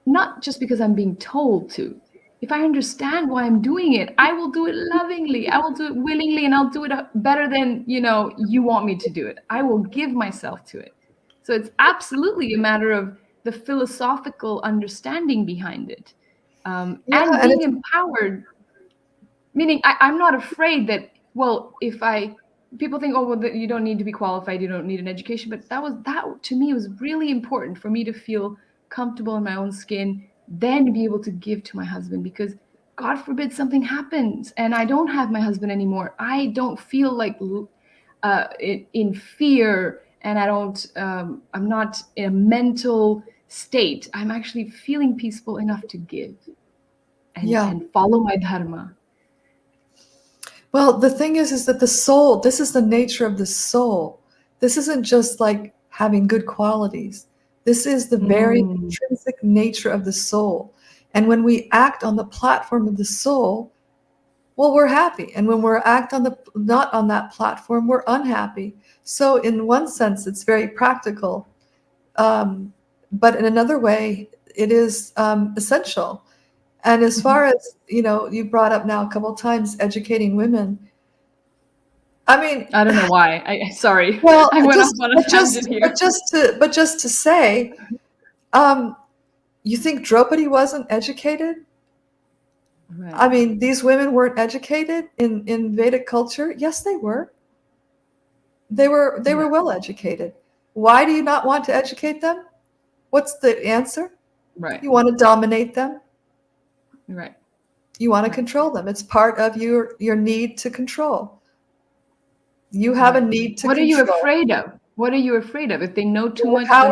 not just because I'm being told to. If I understand why I'm doing it, I will do it lovingly. I will do it willingly, and I'll do it better than, you want me to do it. I will give myself to it. So it's absolutely a matter of the philosophical understanding behind it. And being empowered, meaning I'm not afraid that, well, if I people think, oh, well, you don't need to be qualified, you don't need an education. But that to me was really important for me to feel comfortable in my own skin, then to be able to give to my husband, because God forbid something happens and I don't have my husband anymore. I don't feel like in fear, and I'm not in a mental state. I'm actually feeling peaceful enough to give and follow my dharma. Well, the thing is that the soul, this is the nature of the soul. This isn't just like having good qualities. This is the very intrinsic nature of the soul. And when we act on the platform of the soul, well, we're happy. And when we're not on that platform, we're unhappy. So in one sense, it's very practical. But in another way, it is essential. And as far as, you brought up now a couple of times educating women. I mean, I don't know why. Sorry. Well, I went off on a tangent here. But just to say, you think Draupadi wasn't educated? Right. I mean, these women weren't educated in Vedic culture. Yes, they were. They were well educated. Why do you not want to educate them? What's the answer? Right. You want to dominate them. Right. You want to control them. It's part of your need to control. You have a need to control. What are you afraid of? What are you afraid of? If they know too much, how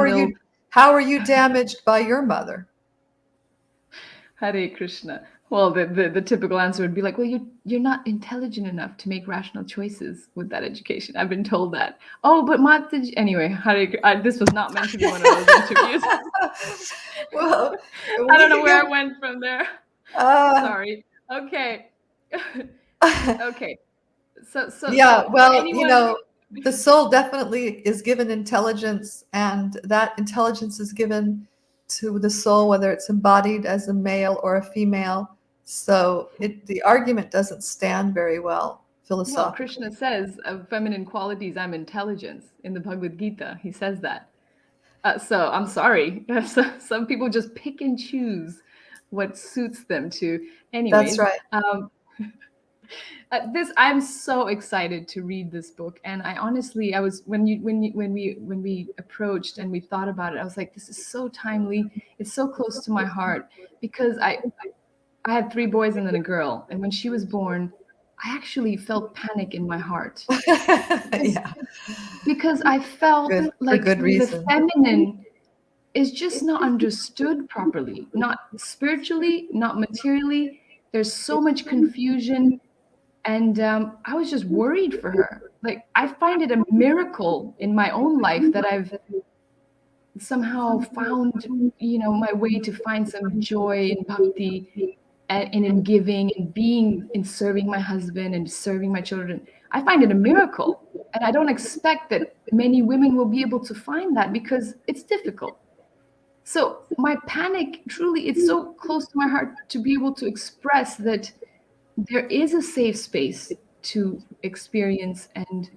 are you damaged by your mother? Hare Krishna. Well, the typical answer would be like, well, you're not intelligent enough to make rational choices with that education. I've been told that. Oh, but Mataji... Anyway, this was not meant to be one of those interviews. Well, I don't know where I went from there. Sorry. Okay. Okay. So yeah, well, anyone... the soul definitely is given intelligence, and that intelligence is given to the soul, whether it's embodied as a male or a female. So the argument doesn't stand very well philosophically. Well, Krishna says of feminine qualities, I'm intelligence. In the Bhagavad Gita, he says that. So I'm sorry. Some people just pick and choose what suits them to. Anyways, that's right. I'm so excited to read this book, and I honestly, I was when we approached and we thought about it, I was like, this is so timely. It's so close to my heart, because I had 3 boys and then a girl, and when she was born, I actually felt panic in my heart. Because I felt like the feminine is just not understood properly, not spiritually, not materially. There's so much confusion. And I was just worried for her. Like, I find it a miracle in my own life that I've somehow found, my way to find some joy in bhakti and in giving and being in serving my husband and serving my children. I find it a miracle. And I don't expect that many women will be able to find that, because it's difficult. So my panic, truly, it's so close to my heart to be able to express that there is a safe space to experience and,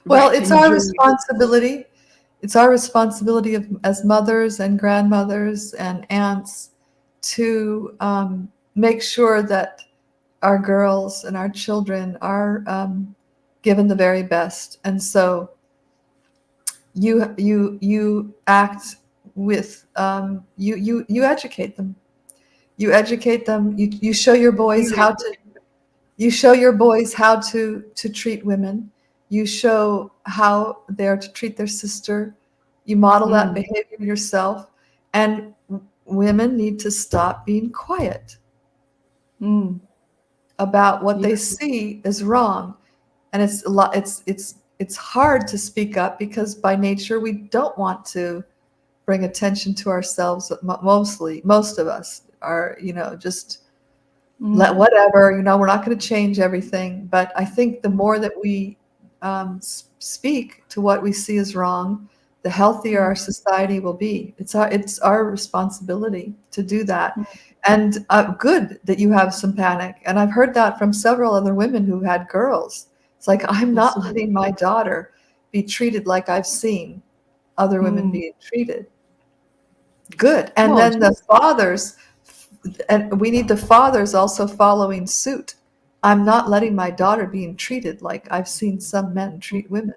well, it's our responsibility. It's our responsibility as mothers and grandmothers and aunts to make sure that our girls and our children are given the very best. And so you act with you educate them. You educate them. You show your boys how to. You show your boys how to treat women. You show how they are to treat their sister. You model that behavior yourself. And women need to stop being quiet about what they see is wrong. And it's a lot. It's hard to speak up, because by nature we don't want to bring attention to ourselves. Most of us are, just let whatever, we're not going to change everything. But I think the more that we speak to what we see is wrong, the healthier our society will be. It's our responsibility to do that. And good that you have some panic. And I've heard that from several other women who had girls. It's like, I'm not letting my daughter be treated like I've seen other women being treated. Good. And then the fathers, and we need the fathers also following suit. I'm not letting my daughter being treated like I've seen some men treat women.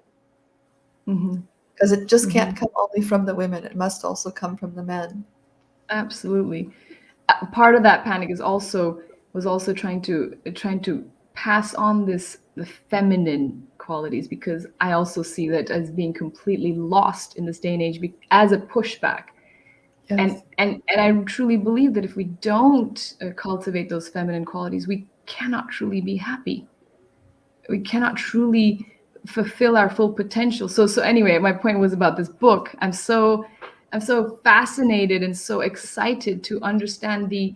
Because it just can't come only from the women. It must also come from the men. Absolutely. Part of that panic was also trying to pass on the feminine qualities, because I also see that as being completely lost in this day and age as a pushback. Yes. And I truly believe that if we don't cultivate those feminine qualities, we cannot truly be happy. We cannot truly fulfill our full potential. So anyway, my point was about this book. I'm so fascinated and so excited to understand the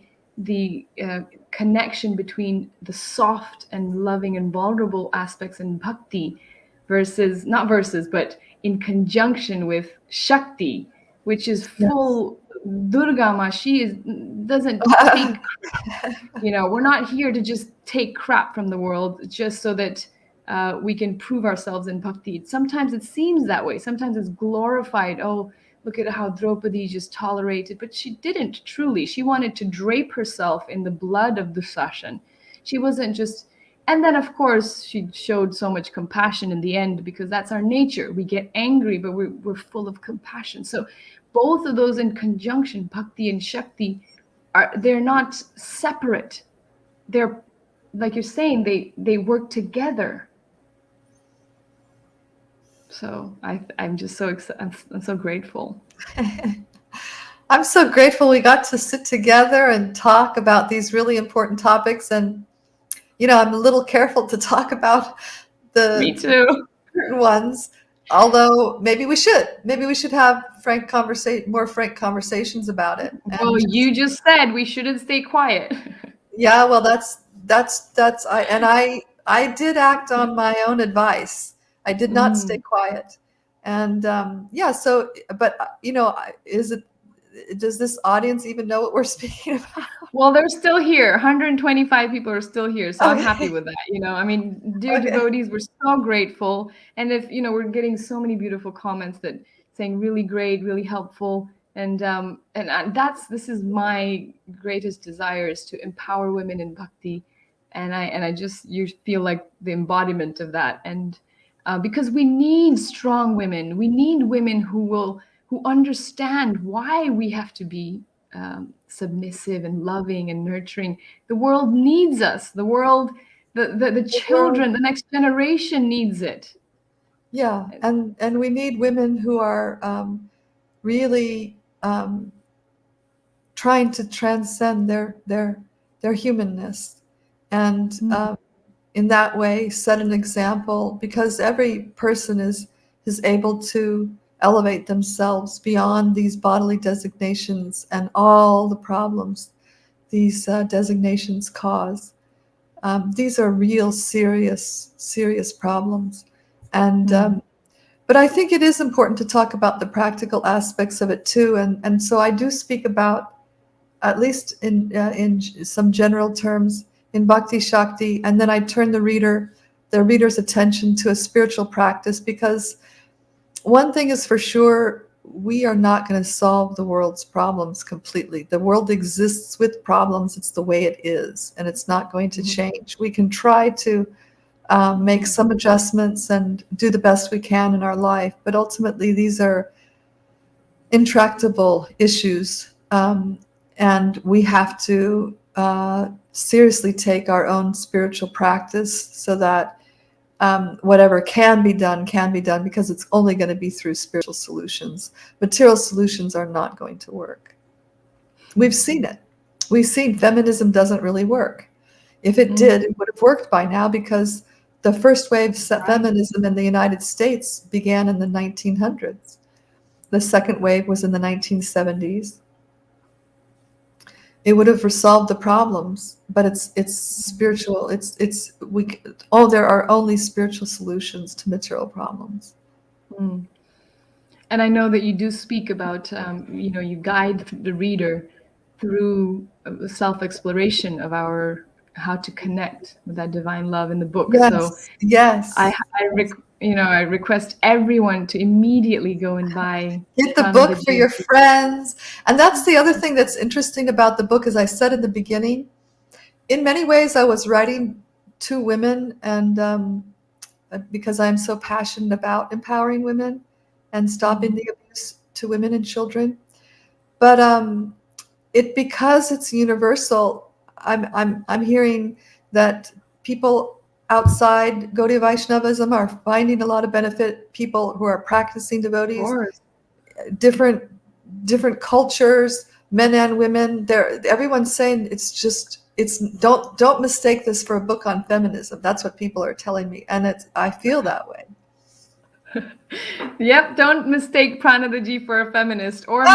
connection between the soft and loving and vulnerable aspects in bhakti but in conjunction with Shakti, which is full. Durga Ma, doesn't take crap. We're not here to just take crap from the world just so that we can prove ourselves in bhakti. Sometimes it seems that way. Sometimes it's glorified. Oh, look at how Draupadi just tolerated. But she didn't truly. She wanted to drape herself in the blood of Dusashan. She wasn't just... And then, of course, she showed so much compassion in the end, because that's our nature. We get angry, but we're full of compassion. So both of those in conjunction, bhakti and shakti, they're not separate. They're, like you're saying, they work together. So I'm just so excited. I'm so grateful. I'm so grateful we got to sit together and talk about these really important topics. And, I'm a little careful to talk about the Me too. certain ones, although maybe we should have more frank conversations about it. Well, you just said we shouldn't stay quiet. Yeah, well, I did act on my own advice. I did not stay quiet. And so, but does this audience even know what we're speaking about? Well, they're still here. 125 people are still here. So I'm happy with that. I mean, dear devotees, we're so grateful. And if, we're getting so many beautiful comments that saying really great, really helpful. And this is my greatest desire, is to empower women in bhakti. And you feel like the embodiment of that. And because we need strong women, we need women who understand why we have to be submissive and loving and nurturing. The world needs us. The world, the children, the next generation needs it. Yeah, and we need women who are really trying to transcend their humanness, and in that way set an example, because every person is able to elevate themselves beyond these bodily designations and all the problems these designations cause. These are real serious problems. And but I think it is important to talk about the practical aspects of it too. And so I do speak about, at least in some general terms, in Bhakti Shakti, and then I turn the reader's attention to a spiritual practice, because one thing is for sure, we are not going to solve the world's problems completely. The world exists with problems. It's the way it is, and it's not going to change. We can try to make some adjustments and do the best we can in our life, but ultimately these are intractable issues, and we have to seriously take our own spiritual practice, so that whatever can be done, because it's only going to be through spiritual solutions. Material solutions are not going to work. We've seen it. We've seen feminism doesn't really work. If it did, it would have worked by now, because the first wave of feminism in the United States began in the 1900s. The second wave was in the 1970s. It would have resolved the problems, but it's spiritual. There are only spiritual solutions to material problems. And I know that you do speak about, you guide the reader through self-exploration of how to connect with that divine love in the book. Yes. I request everyone to immediately go and get the book for your friends. And that's the other thing that's interesting about the book. As I said in the beginning, in many ways I was writing two women, and because I'm so passionate about empowering women and stopping the abuse to women and children. But because it's universal, I'm hearing that people outside Gaudiya Vaishnavism are finding a lot of benefit. People who are practicing devotees, different cultures, men and women. Everyone's saying don't mistake this for a book on feminism. That's what people are telling me, and I feel that way. Yep, don't mistake Pranadaji for a feminist or me.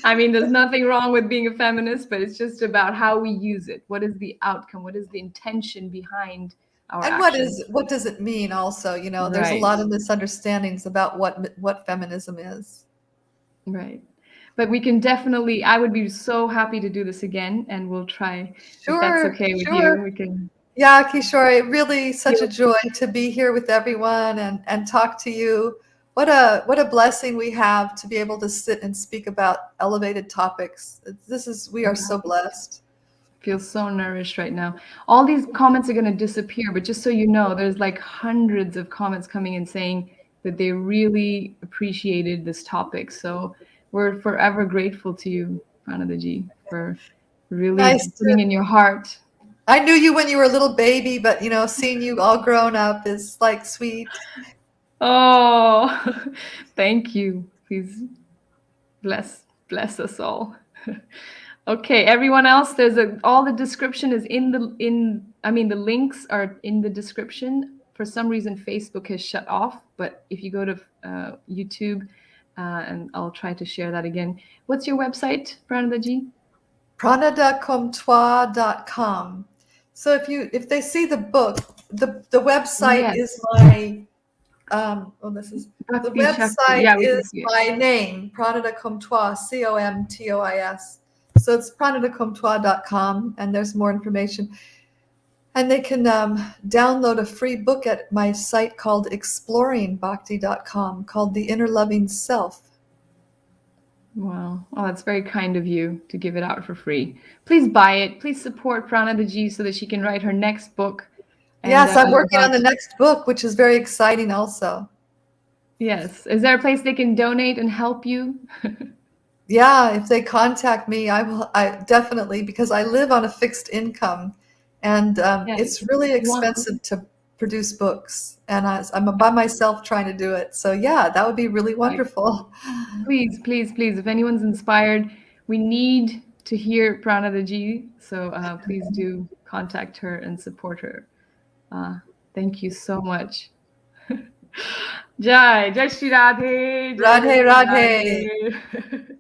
I mean, there's nothing wrong with being a feminist, but it's just about how we use it. What is the outcome? What is the intention behind our and actions? what does it mean also? There's a Right. lot of misunderstandings about what feminism is. Right. But we can definitely, I would be so happy to do this again, and we'll try, if that's okay with you. We can. Yeah, Kishori, really such a joy to be here with everyone and talk to you. What a blessing we have to be able to sit and speak about elevated topics. We are so blessed. Feel so nourished right now. All these comments are going to disappear, but just so you know, there's like hundreds of comments coming in saying that they really appreciated this topic. So we're forever grateful to you, Pranadaji, for really putting in your heart. I knew you when you were a little baby, but seeing you all grown up is like sweet. Oh, thank you. Please bless us all. Okay, everyone else, all the description is the links are in the description. For some reason, Facebook has shut off, but if you go to YouTube, and I'll try to share that again. What's your website, Pranadaji? pranadacomtois.com. So if they see the book, the website is my Bhakti Shakti. Yeah, my name, Pranada Comtois, COMTOIS. So it's pranadacomtois.com, and there's more information. And they can download a free book at my site called exploringbhakti.com, called The Inner Loving Self. Wow. Oh, that's very kind of you to give it out for free. Please buy it. Please support Pranadaji so that she can write her next book. Yes, I'm working on the next book, which is very exciting also. Yes. Is there a place they can donate and help you? Yeah, if they contact me, I definitely, because I live on a fixed income, and it's really expensive to produce books, and I'm by myself trying to do it. So yeah, that would be really wonderful. Please, please, please, if anyone's inspired, we need to hear Pranadaji, so please do contact her and support her. Thank you so much. Jai Shri Radhe. Radhe, Radhe.